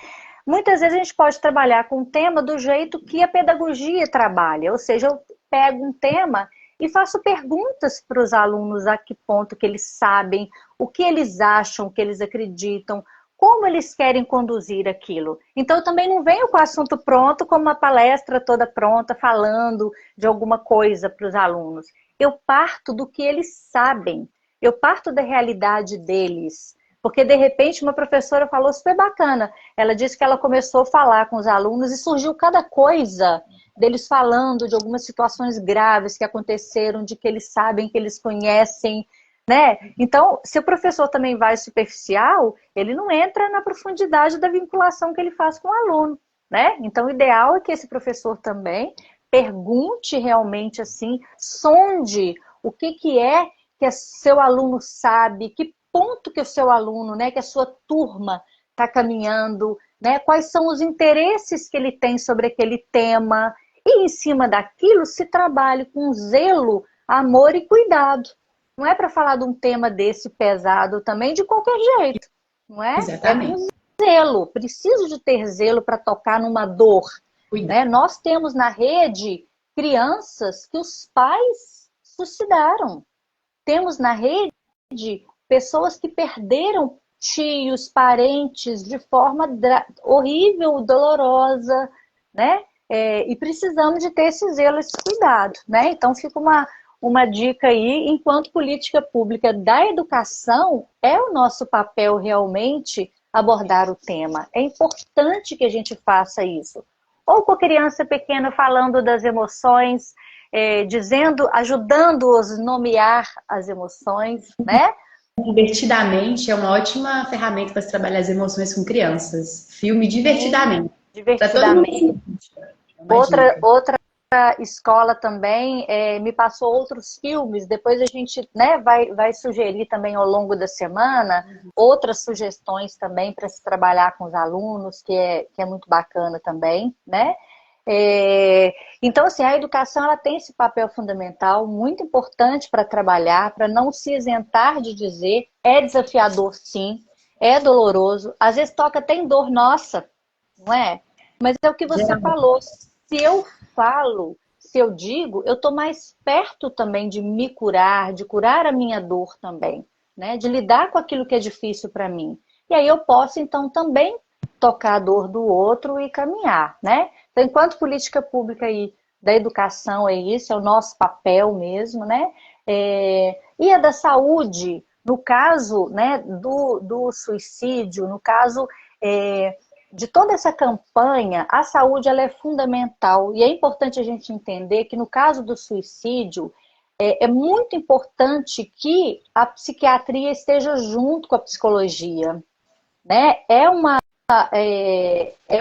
Muitas vezes a gente pode trabalhar com o tema do jeito que a pedagogia trabalha, ou seja, eu pego um tema e faço perguntas para os alunos a que ponto que eles sabem, o que eles acham, o que eles acreditam, como eles querem conduzir aquilo. Então, eu também não venho com o assunto pronto, como uma palestra toda pronta, falando de alguma coisa para os alunos. Eu parto do que eles sabem, eu parto da realidade deles. Porque, de repente, uma professora falou super bacana. Ela disse que ela começou a falar com os alunos e surgiu cada coisa deles falando de algumas situações graves que aconteceram, de que eles sabem, que eles conhecem, né? Então, se o professor também vai superficial, ele não entra na profundidade da vinculação que ele faz com o aluno, né? Então, o ideal é que esse professor também pergunte realmente assim, sonde o que é que seu aluno sabe, que ponto que o seu aluno, né, que a sua turma está caminhando, né, quais são os interesses que ele tem sobre aquele tema, e em cima daquilo se trabalhe com zelo, amor e cuidado. Não é para falar de um tema desse pesado também de qualquer jeito, não é? É com exatamente. zelo, preciso de ter zelo para tocar numa dor, Cuidado. né? Nós temos na rede crianças que os pais suicidaram. Temos na rede pessoas que perderam tios, parentes de forma horrível, dolorosa, né? E precisamos de ter esse zelo, esse cuidado, né? Então fica uma dica aí, enquanto política pública da educação, é o nosso papel realmente abordar o tema. É importante que a gente faça isso. Ou com a criança pequena falando das emoções, dizendo, ajudando-os a nomear as emoções, né? Divertidamente é uma ótima ferramenta para se trabalhar as emoções com crianças. Filme Sim, Divertidamente. Para todo divertidamente. mundo. É uma dica. Outra escola também me passou outros filmes, depois a gente, né, vai sugerir também ao longo da semana outras sugestões também para se trabalhar com os alunos, que é muito bacana também, né? Então, assim, a educação ela tem esse papel fundamental, muito importante para trabalhar, para não se isentar de dizer, é desafiador sim, é doloroso, às vezes toca até em dor nossa, não é? Mas é o que você Geralmente. falou, se eu falo, se eu digo, eu estou mais perto também de me curar, de curar a minha dor também, né? De lidar com aquilo que é difícil para mim. E aí eu posso, então, também tocar a dor do outro e caminhar, né? Então, enquanto política pública aí da educação é isso, é o nosso papel mesmo, né? E a da saúde, no caso, né, do suicídio, no caso de toda essa campanha, a saúde ela é fundamental. E é importante a gente entender que no caso do suicídio, é muito importante que a psiquiatria esteja junto com a psicologia, né? É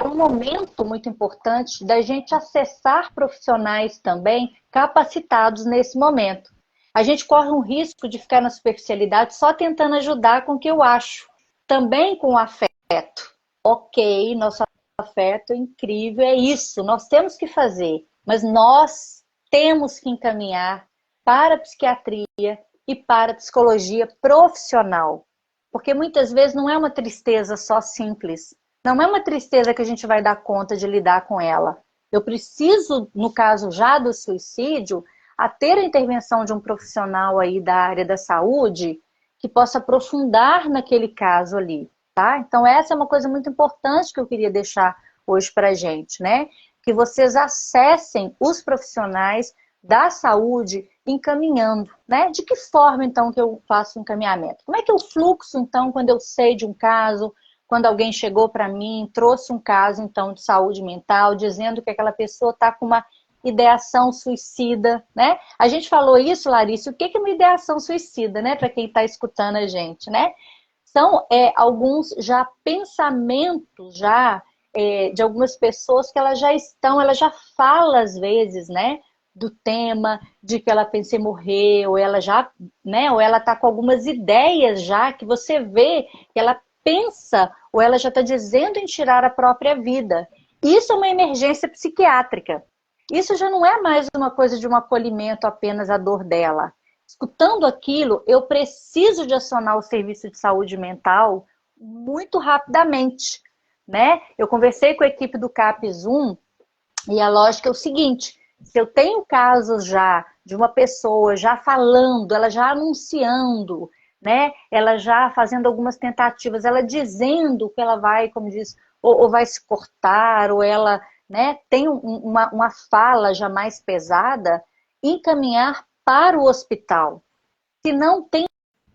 um momento muito importante da gente acessar profissionais também capacitados nesse momento. A gente corre um risco de ficar na superficialidade só tentando ajudar com o que eu acho. Também com o afeto. Ok, nosso afeto é incrível, é isso, nós temos que fazer. Mas nós temos que encaminhar para a psiquiatria e para a psicologia profissional. Porque muitas vezes não é uma tristeza só simples. Não é uma tristeza que a gente vai dar conta de lidar com ela. Eu preciso, no caso já do suicídio, a ter a intervenção de um profissional aí da área da saúde que possa aprofundar naquele caso ali, tá? Então essa é uma coisa muito importante que eu queria deixar hoje pra gente, né? Que vocês acessem os profissionais da saúde encaminhando, né? De que forma, então, que eu faço o encaminhamento? Como é que é o fluxo, então, quando eu sei de um caso, quando alguém chegou para mim, trouxe um caso, então, de saúde mental, dizendo que aquela pessoa está com uma ideação suicida, né? A gente falou isso, Larissa, o que é uma ideação suicida, né? Para quem está escutando a gente, né? São alguns já pensamentos, de algumas pessoas que elas já fala às vezes, né? Do tema, de que ela pensa em morrer, ou ela já, né? Ou ela está com algumas ideias já, que você vê que ela pensa, ou ela já está dizendo em tirar a própria vida. Isso é uma emergência psiquiátrica. Isso já não é mais uma coisa de um acolhimento apenas à dor dela. Escutando aquilo, eu preciso de acionar o serviço de saúde mental muito rapidamente, né? Eu conversei com a equipe do CAPS 1 e a lógica é o seguinte: se eu tenho casos já de uma pessoa já falando, ela já anunciando, né? Ela já fazendo algumas tentativas, ela dizendo que ela vai, como diz, ou vai se cortar, ou ela, né, tem uma fala já mais pesada, encaminhar para o hospital. Se não tem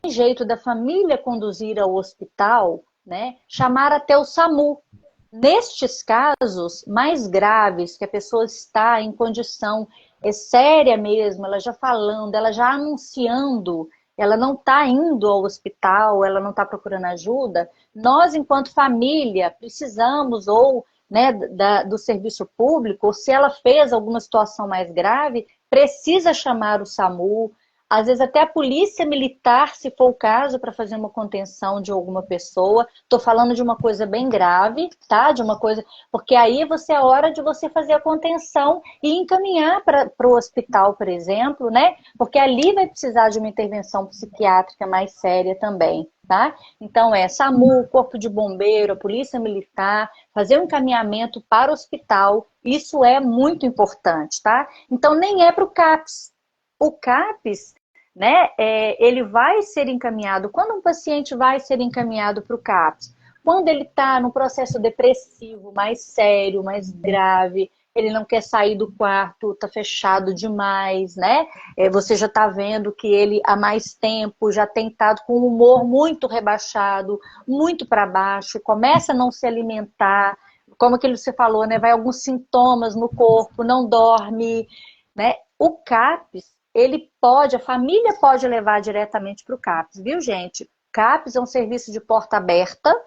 jeito da família conduzir ao hospital, né, chamar até o SAMU. Nestes casos mais graves, que a pessoa está em condição séria mesmo, ela já falando, ela já anunciando, ela não está indo ao hospital, ela não está procurando ajuda, nós, enquanto família, precisamos, ou né, do serviço público, ou se ela fez alguma situação mais grave, precisa chamar o SAMU, às vezes até a polícia militar, se for o caso, para fazer uma contenção de alguma pessoa. Estou falando de uma coisa bem grave, tá? De uma coisa, porque aí é hora de você fazer a contenção e encaminhar para o hospital, por exemplo, né? Porque ali vai precisar de uma intervenção psiquiátrica mais séria também, tá? Então SAMU, Corpo de Bombeiro, a Polícia Militar, fazer um encaminhamento para o hospital, isso é muito importante, tá? Então nem é para o CAPS. O CAPS, né, ele vai ser encaminhado. Quando um paciente vai ser encaminhado para o CAPS? Quando ele está num processo depressivo mais sério, mais grave, ele não quer sair do quarto, está fechado demais, né? Você já está vendo que ele há mais tempo já tem estado com o humor muito rebaixado, muito para baixo, começa a não se alimentar, como aquilo que você falou, né? Vai alguns sintomas no corpo, não dorme, né? O CAPS, a família pode levar diretamente para o CAPS, viu, gente? CAPS é um serviço de porta aberta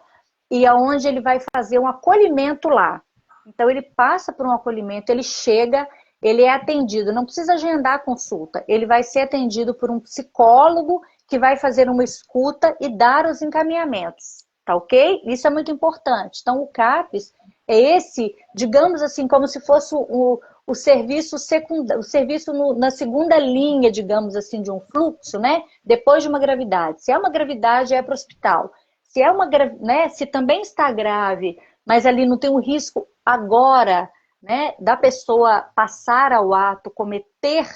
e aonde ele vai fazer um acolhimento lá. Então ele passa por um acolhimento, ele chega, ele é atendido, não precisa agendar a consulta, ele vai ser atendido por um psicólogo que vai fazer uma escuta e dar os encaminhamentos, tá ok? Isso é muito importante. Então o CAPS é esse, digamos assim, como se fosse o serviço na segunda linha, digamos assim, de um fluxo, né? Depois de uma gravidade. Se é uma gravidade, é para o hospital. Se é né? Se também está grave, mas ali não tem um risco agora, né? Da pessoa passar ao ato, cometer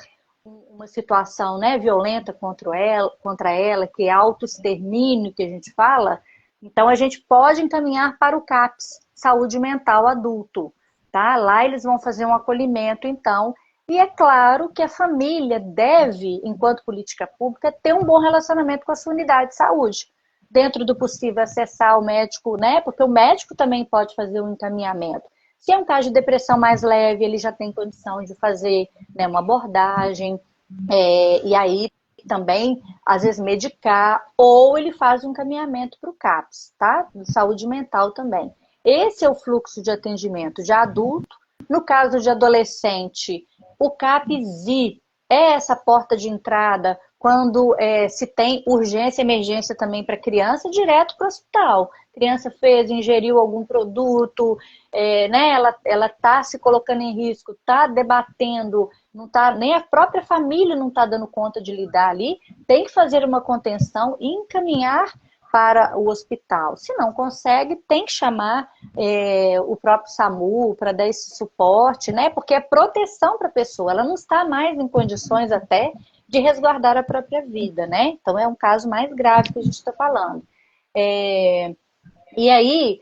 uma situação, né, violenta contra ela, que é autoextermínio, que a gente fala. Então a gente pode encaminhar para o CAPS, Saúde Mental Adulto. Tá? Lá eles vão fazer um acolhimento, então, e é claro que a família deve, enquanto política pública, ter um bom relacionamento com a sua unidade de saúde. Dentro do possível, acessar o médico, né? Porque o médico também pode fazer um encaminhamento. Se é um caso de depressão mais leve, ele já tem condição de fazer, né, uma abordagem, e aí também, às vezes, medicar, ou ele faz um encaminhamento para o CAPS, tá? De saúde mental também. Esse é o fluxo de atendimento de adulto. No caso de adolescente, o CAPS-I é essa porta de entrada quando se tem urgência, emergência também para criança, direto para o hospital. Criança ingeriu algum produto, né? Ela está se colocando em risco, está debatendo, não tá, nem a própria família não está dando conta de lidar ali, tem que fazer uma contenção e encaminhar para o hospital. Se não consegue, tem que chamar o próprio SAMU para dar esse suporte, né? Porque é proteção para a pessoa, ela não está mais em condições até de resguardar a própria vida, né? Então é um caso mais grave que a gente está falando. E aí,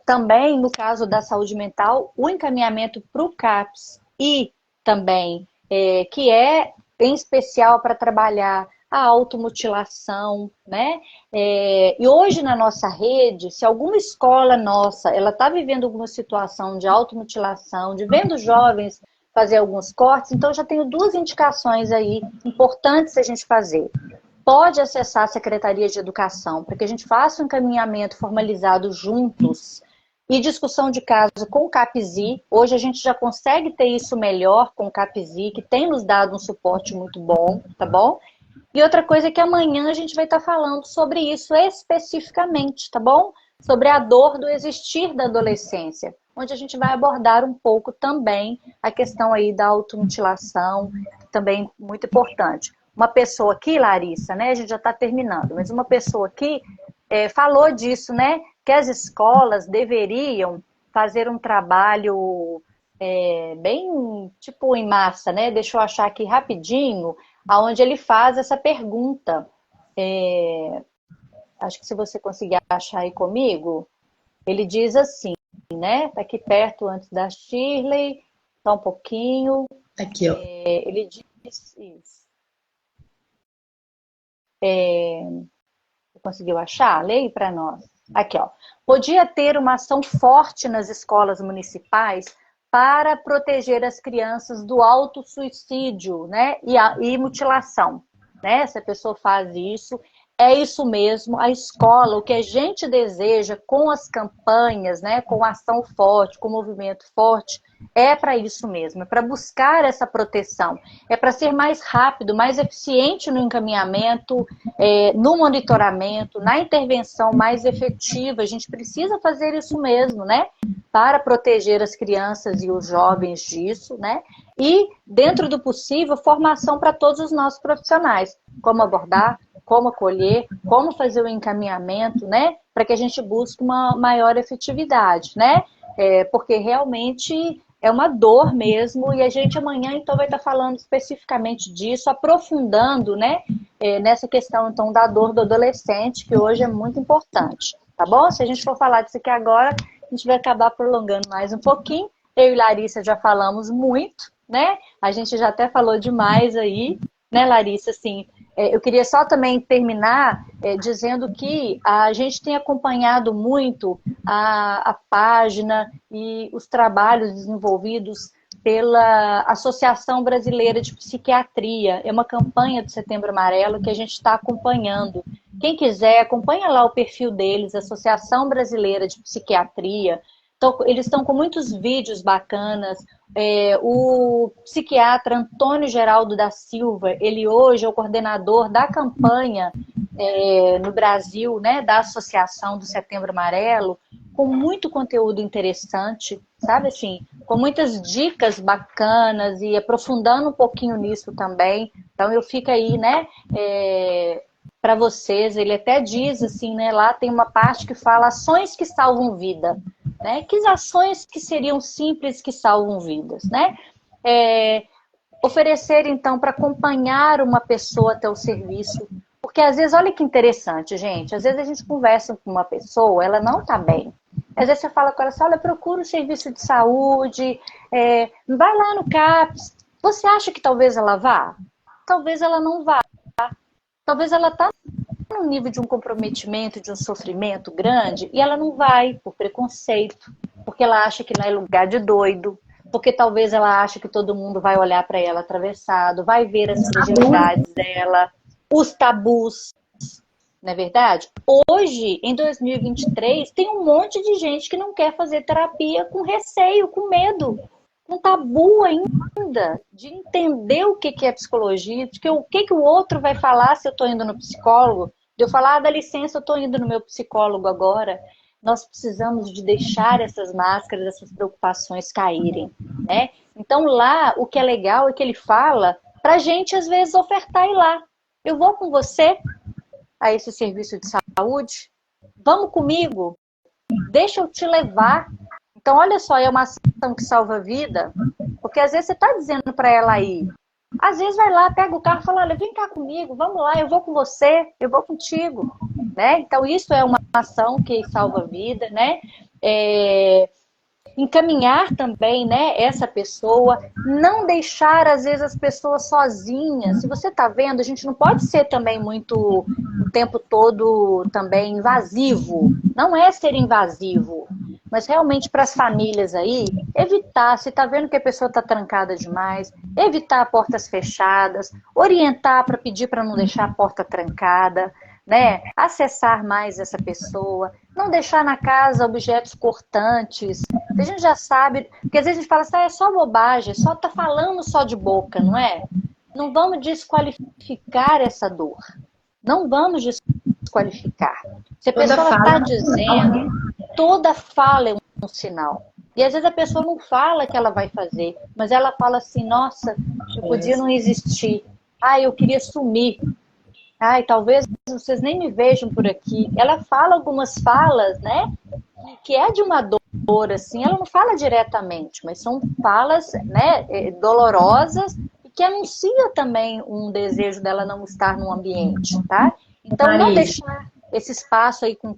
também no caso da saúde mental, o encaminhamento para o CAPS e também, que é em especial para trabalhar a automutilação, né? E hoje na nossa rede, se alguma escola nossa, ela está vivendo alguma situação de automutilação, de vendo jovens fazer alguns cortes, então já tenho 2 indicações aí importantes a gente fazer. Pode acessar a Secretaria de Educação para que a gente faça um encaminhamento formalizado juntos e discussão de caso com o CAPSI. Hoje a gente já consegue ter isso melhor com o CAPSI, que tem nos dado um suporte muito bom, tá bom? E outra coisa é que amanhã a gente vai estar falando sobre isso especificamente, tá bom? Sobre a dor do existir da adolescência, onde a gente vai abordar um pouco também a questão aí da automutilação, que também é muito importante. Uma pessoa aqui, Larissa, né, a gente já está terminando, mas uma pessoa aqui falou disso, né, que as escolas deveriam fazer um trabalho bem, tipo, em massa, né, deixa eu achar aqui rapidinho, aonde ele faz essa pergunta. Acho que se você conseguir achar aí comigo, ele diz assim, né, tá aqui perto antes da Shirley, só um pouquinho. Aqui, ó. Ele diz isso. Conseguiu achar? Leia para nós. Aqui, ó. Podia ter uma ação forte nas escolas municipais para proteger as crianças do autossuicídio, né? E mutilação, né? Se a pessoa faz isso, é isso mesmo. A escola, o que a gente deseja com as campanhas, né? Com ação forte, com movimento forte, é para isso mesmo, é para buscar essa proteção, é para ser mais rápido, mais eficiente no encaminhamento, no monitoramento, na intervenção mais efetiva. A gente precisa fazer isso mesmo, né? Para proteger as crianças e os jovens disso, né? E, dentro do possível, formação para todos os nossos profissionais. Como abordar, como acolher, como fazer o encaminhamento, né? Para que a gente busque uma maior efetividade, né? Porque realmente é uma dor mesmo, e a gente amanhã então vai estar falando especificamente disso, aprofundando, né, nessa questão então da dor do adolescente, que hoje é muito importante, tá bom? Se a gente for falar disso aqui agora, a gente vai acabar prolongando mais um pouquinho. Eu e Larissa já falamos muito, né? A gente já até falou demais aí, né, Larissa? Assim, eu queria só também terminar dizendo que a gente tem acompanhado muito a página e os trabalhos desenvolvidos pela Associação Brasileira de Psiquiatria. É uma campanha do Setembro Amarelo que a gente está acompanhando. Quem quiser, acompanha lá o perfil deles, Associação Brasileira de Psiquiatria. Então, eles estão com muitos vídeos bacanas. O psiquiatra Antônio Geraldo da Silva, ele hoje é o coordenador da campanha no Brasil, né, da Associação do Setembro Amarelo, com muito conteúdo interessante, sabe assim, com muitas dicas bacanas e aprofundando um pouquinho nisso também. Então eu fico aí, né, para vocês, ele até diz assim, né, lá tem uma parte que fala ações que salvam vida, né? Que ações que seriam simples que salvam vidas, né? Oferecer, então, para acompanhar uma pessoa até o serviço. Porque, às vezes, olha que interessante, gente. Às vezes a gente conversa com uma pessoa, ela não está bem. Às vezes você fala com ela assim, olha, procura o serviço de saúde, vai lá no CAPS. Você acha que talvez ela vá? Talvez ela não vá. Talvez ela está num nível de um comprometimento, de um sofrimento grande, e ela não vai por preconceito, porque ela acha que não é lugar de doido, porque talvez ela ache que todo mundo vai olhar para ela atravessado, vai ver as fragilidades dela, os tabus, não é verdade? Hoje, em 2023, tem um monte de gente que não quer fazer terapia com receio, com medo. um tabu ainda de entender o que é psicologia, de que o que o outro vai falar se eu estou indo no psicólogo, de eu falar, dá licença, eu estou indo no meu psicólogo agora. Nós precisamos de deixar essas máscaras, essas preocupações caírem, né? Então lá, o que é legal é que ele fala pra gente, às vezes, ofertar ir lá. Eu vou com você a esse serviço de saúde? Vamos comigo? Deixa eu te levar. Então, olha só, é uma ação que salva a vida, porque às vezes você está dizendo para ela ir. Às vezes vai lá, pega o carro e fala, olha, vem cá comigo, vamos lá, eu vou com você, eu vou contigo. Né? Então, isso é uma ação que salva a vida, né? Encaminhar também, né, essa pessoa, não deixar, às vezes, as pessoas sozinhas. Se você está vendo, a gente não pode ser também muito, o tempo todo, também invasivo. Não é ser invasivo, mas realmente para as famílias aí, evitar, se está vendo que a pessoa está trancada demais, evitar portas fechadas, orientar para pedir para não deixar a porta trancada, né? Acessar mais essa pessoa, não deixar na casa objetos cortantes. A gente já sabe, porque às vezes a gente fala assim, é só bobagem, só tá falando só de boca, não é? Não vamos desqualificar essa dor. Não vamos desqualificar. Se a pessoa está dizendo, toda fala é um sinal. E às vezes a pessoa não fala que ela vai fazer, mas ela fala assim, nossa, eu podia não existir. Eu queria sumir. Talvez vocês nem me vejam por aqui. Ela fala algumas falas, né? Que é de uma dor, assim. Ela não fala diretamente, mas são falas, né, dolorosas e que anuncia também um desejo dela não estar no ambiente, tá? Então, não deixar esse espaço aí com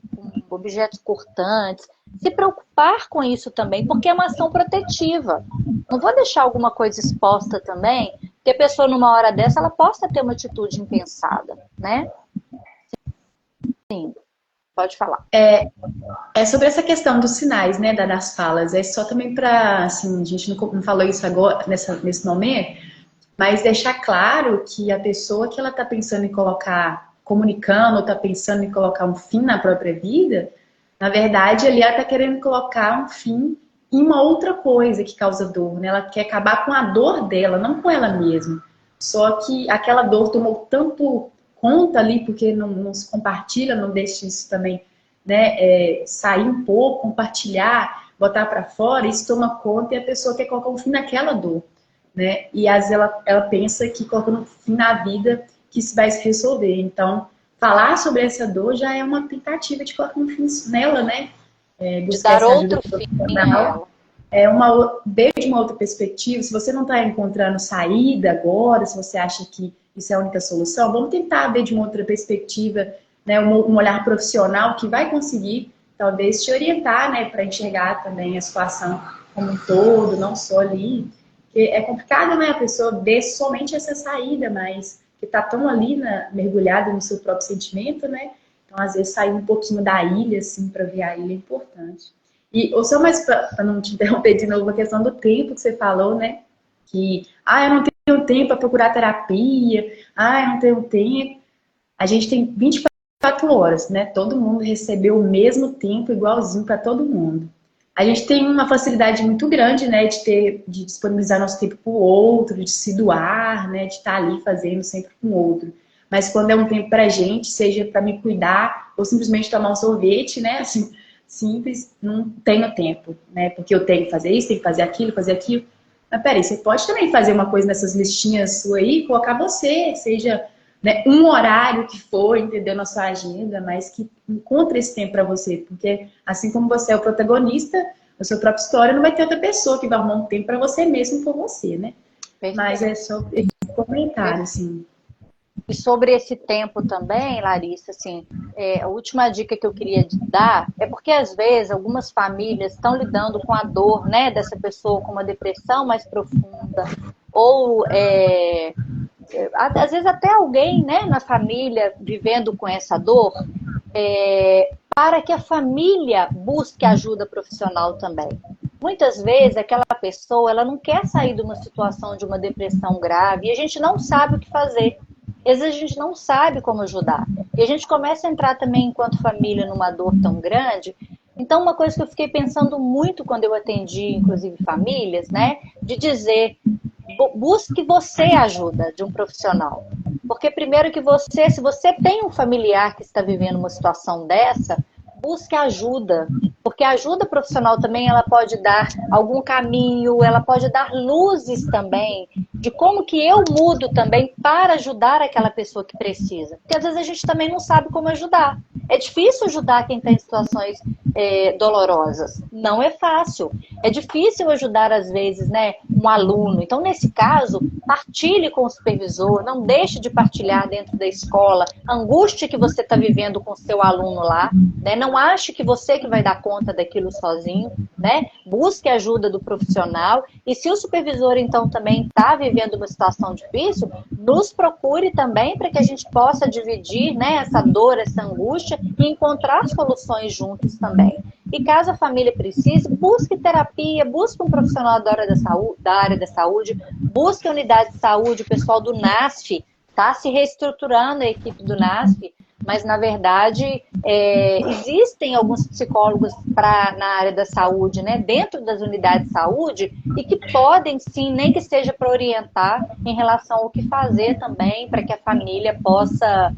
objetos cortantes. Se preocupar com isso também, porque é uma ação protetiva. Não vou deixar alguma coisa exposta também, porque a pessoa, numa hora dessa, ela possa ter uma atitude impensada, né? Sim, pode falar. É sobre essa questão dos sinais, né, das falas. É só também para, assim, a gente não falou isso agora, nesse momento, mas deixar claro que a pessoa que ela está pensando em colocar, comunicando, ou está pensando em colocar um fim na própria vida, na verdade, ali ela está querendo colocar um fim em uma outra coisa que causa dor, né? Ela quer acabar com a dor dela, não com ela mesma. Só que aquela dor tomou tanto conta ali, porque não se compartilha, não deixa isso também, né, sair um pouco, compartilhar, botar para fora, isso toma conta e a pessoa quer colocar um fim naquela dor, né? E às vezes ela pensa que colocando um fim na vida, que isso vai se resolver. Então, falar sobre essa dor já é uma tentativa de colocar um fim nela, né? De dar outro fim nela. Ver de uma outra perspectiva. Se você não está encontrando saída agora, se você acha que isso é a única solução, vamos tentar ver de uma outra perspectiva, né, um olhar profissional que vai conseguir, talvez, te orientar, né, para enxergar também a situação como um todo, não só ali. Porque é complicado, né, a pessoa ver somente essa saída, mas que está tão ali, mergulhada no seu próprio sentimento, né? Então, às vezes, sair um pouquinho da ilha, assim, para ver a ilha é importante. E, ou só mais para não te interromper de novo, a questão do tempo que você falou, né? Que, eu não tenho tempo para procurar terapia, eu não tenho tempo. A gente tem 24 horas, né? Todo mundo recebeu o mesmo tempo, igualzinho para todo mundo. A gente tem uma facilidade muito grande, né, de disponibilizar nosso tempo para o outro, de se doar, né, de estar ali fazendo sempre com o outro. Mas quando é um tempo para a gente, seja para me cuidar ou simplesmente tomar um sorvete, né, assim, simples, não tenho tempo, né, porque eu tenho que fazer isso, tenho que fazer aquilo, fazer aquilo. Mas peraí, você pode também fazer uma coisa nessas listinhas suas aí, colocar você, seja, né, um horário que for, entendeu, na sua agenda, mas que encontre esse tempo para você, porque assim como você é o protagonista da sua própria história, não vai ter outra pessoa que vai arrumar um tempo para você mesmo por você, né? Perfeito. Mas é só comentário, assim. E sobre esse tempo também, Larissa, assim, a última dica que eu queria dar é porque às vezes algumas famílias estão lidando com a dor, né, dessa pessoa com uma depressão mais profunda, ou às vezes até alguém, né, na família vivendo com essa dor, para que a família busque ajuda profissional também. Muitas vezes aquela pessoa, ela não quer sair de uma situação de uma depressão grave e a gente não sabe o que fazer. Às vezes a gente não sabe como ajudar. E a gente começa a entrar também, enquanto família, numa dor tão grande Então, uma coisa que eu fiquei pensando muito quando eu atendi, inclusive, famílias, né? De dizer, busque você ajuda de um profissional. Porque primeiro que você, se você tem um familiar que está vivendo uma situação dessa, busque ajuda. Porque a ajuda profissional também, ela pode dar algum caminho, ela pode dar luzes também de como que eu mudo também para ajudar aquela pessoa que precisa. Porque às vezes a gente também não sabe como ajudar. É difícil ajudar quem está em situações dolorosas. Não é fácil. É difícil ajudar, às vezes, né, um aluno. Então, nesse caso, partilhe com o supervisor, não deixe de partilhar dentro da escola a angústia que você está vivendo com o seu aluno lá, né? Não ache que você que vai dar conta daquilo sozinho, né? Busque a ajuda do profissional. E se o supervisor, então, também está vivendo uma situação difícil, nos procure também para que a gente possa dividir, né, essa dor, essa angústia e encontrar soluções juntos também. E caso a família precise, busque terapia, busque um profissional da área da saúde, busque a unidade de saúde, o pessoal do NASF, está se reestruturando a equipe do NASF, mas na verdade existem alguns psicólogos na área da saúde, né, dentro das unidades de saúde, e que podem sim, nem que seja para orientar em relação ao que fazer também, para que a família possa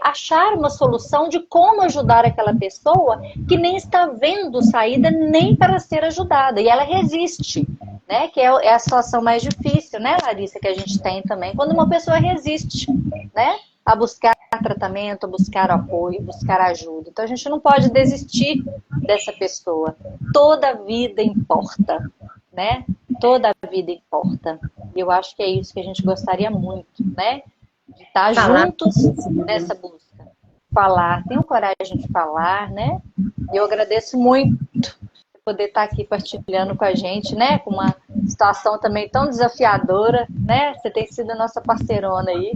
achar uma solução de como ajudar aquela pessoa que nem está vendo saída nem para ser ajudada, e ela resiste, né? Que é a situação mais difícil, né, Larissa, que a gente tem também, quando uma pessoa resiste, né, a buscar tratamento, a buscar apoio, buscar ajuda. Então a gente não pode desistir dessa pessoa. Toda vida importa, né? Toda vida importa. E eu acho que é isso que a gente gostaria muito, né? De estar juntos nessa busca. Falar, tenham coragem de falar, né? E eu agradeço muito por poder estar aqui partilhando com a gente, né? Com uma situação também tão desafiadora, né? Você tem sido a nossa parceirona aí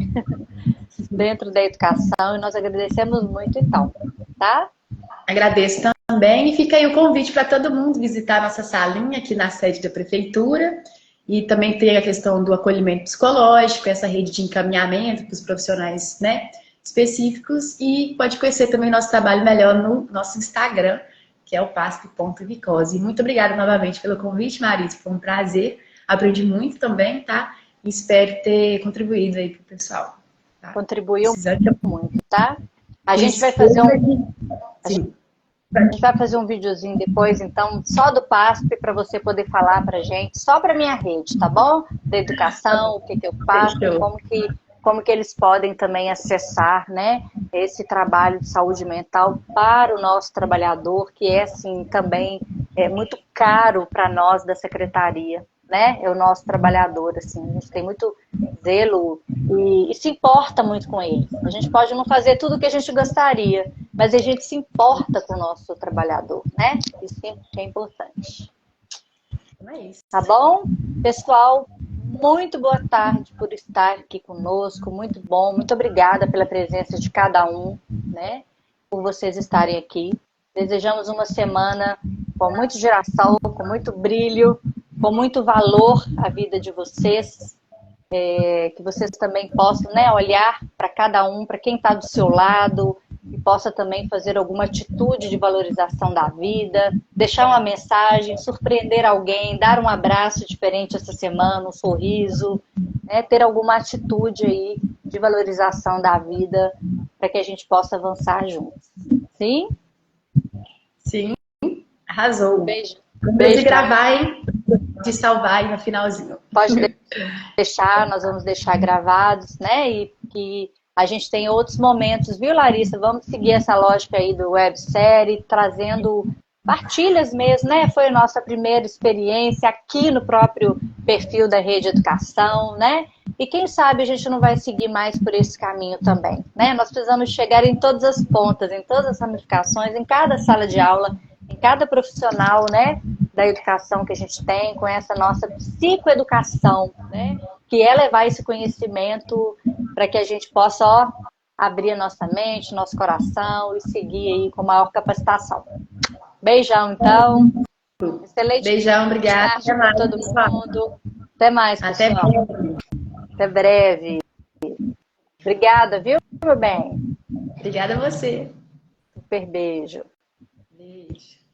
dentro da educação, e nós agradecemos muito então, tá? Agradeço também, e fica aí o convite para todo mundo visitar a nossa salinha aqui na sede da prefeitura, e também tem a questão do acolhimento psicológico, essa rede de encaminhamento para os profissionais, né, específicos, e pode conhecer também nosso trabalho melhor no nosso Instagram, que é o pasp.vicose. Muito obrigada novamente pelo convite, Marisa, foi um prazer, aprendi muito também, tá? E espero ter contribuído aí para o pessoal. Tá? Contribuiu muito, tá? A gente vai fazer a gente vai fazer um videozinho depois, então, só do PASP, para você poder falar pra gente, só pra minha rede, tá bom? Da educação, o que eu faço, como que eles podem também acessar, né, esse trabalho de saúde mental para o nosso trabalhador, que é, assim, também muito caro para nós da secretaria, né? É o nosso trabalhador, assim, a gente tem muito zelo e se importa muito com ele. A gente pode não fazer tudo o que a gente gostaria, mas a gente se importa com o nosso trabalhador, né? Isso é importante. Então é isso. Tá bom? Pessoal, muito boa tarde por estar aqui conosco, muito bom, muito obrigada pela presença de cada um, né? Por vocês estarem aqui. Desejamos uma semana com muito girassol, com muito brilho, com muito valor à vida de vocês, que vocês também possam, né, olhar para cada um, para quem está do seu lado, e possa também fazer alguma atitude de valorização da vida, deixar uma mensagem, surpreender alguém, dar um abraço diferente essa semana, um sorriso, né, ter alguma atitude aí de valorização da vida para que a gente possa avançar juntos. Sim? Sim, arrasou. Beijo. Beijo. De gravar, hein? De salvar aí no finalzinho. Pode deixar, nós vamos deixar gravados, né? E que a gente tem outros momentos, viu, Larissa? Vamos seguir essa lógica aí do websérie, trazendo partilhas mesmo, né? Foi a nossa primeira experiência aqui no próprio perfil da Rede Educação, né? E quem sabe a gente não vai seguir mais por esse caminho também, né? Nós precisamos chegar em todas as pontas, em todas as ramificações, em cada sala de aula, em cada profissional, né, da educação que a gente tem, com essa nossa psicoeducação, né, que é levar esse conhecimento para que a gente possa, ó, abrir a nossa mente, nosso coração e seguir aí com maior capacitação. Beijão, então. Excelente. Beijão, obrigada. Até mais, todo mundo. Até mais, pessoal. Até breve. Até breve. Obrigada, viu, meu bem? Obrigada a você. Super beijo. Beijo.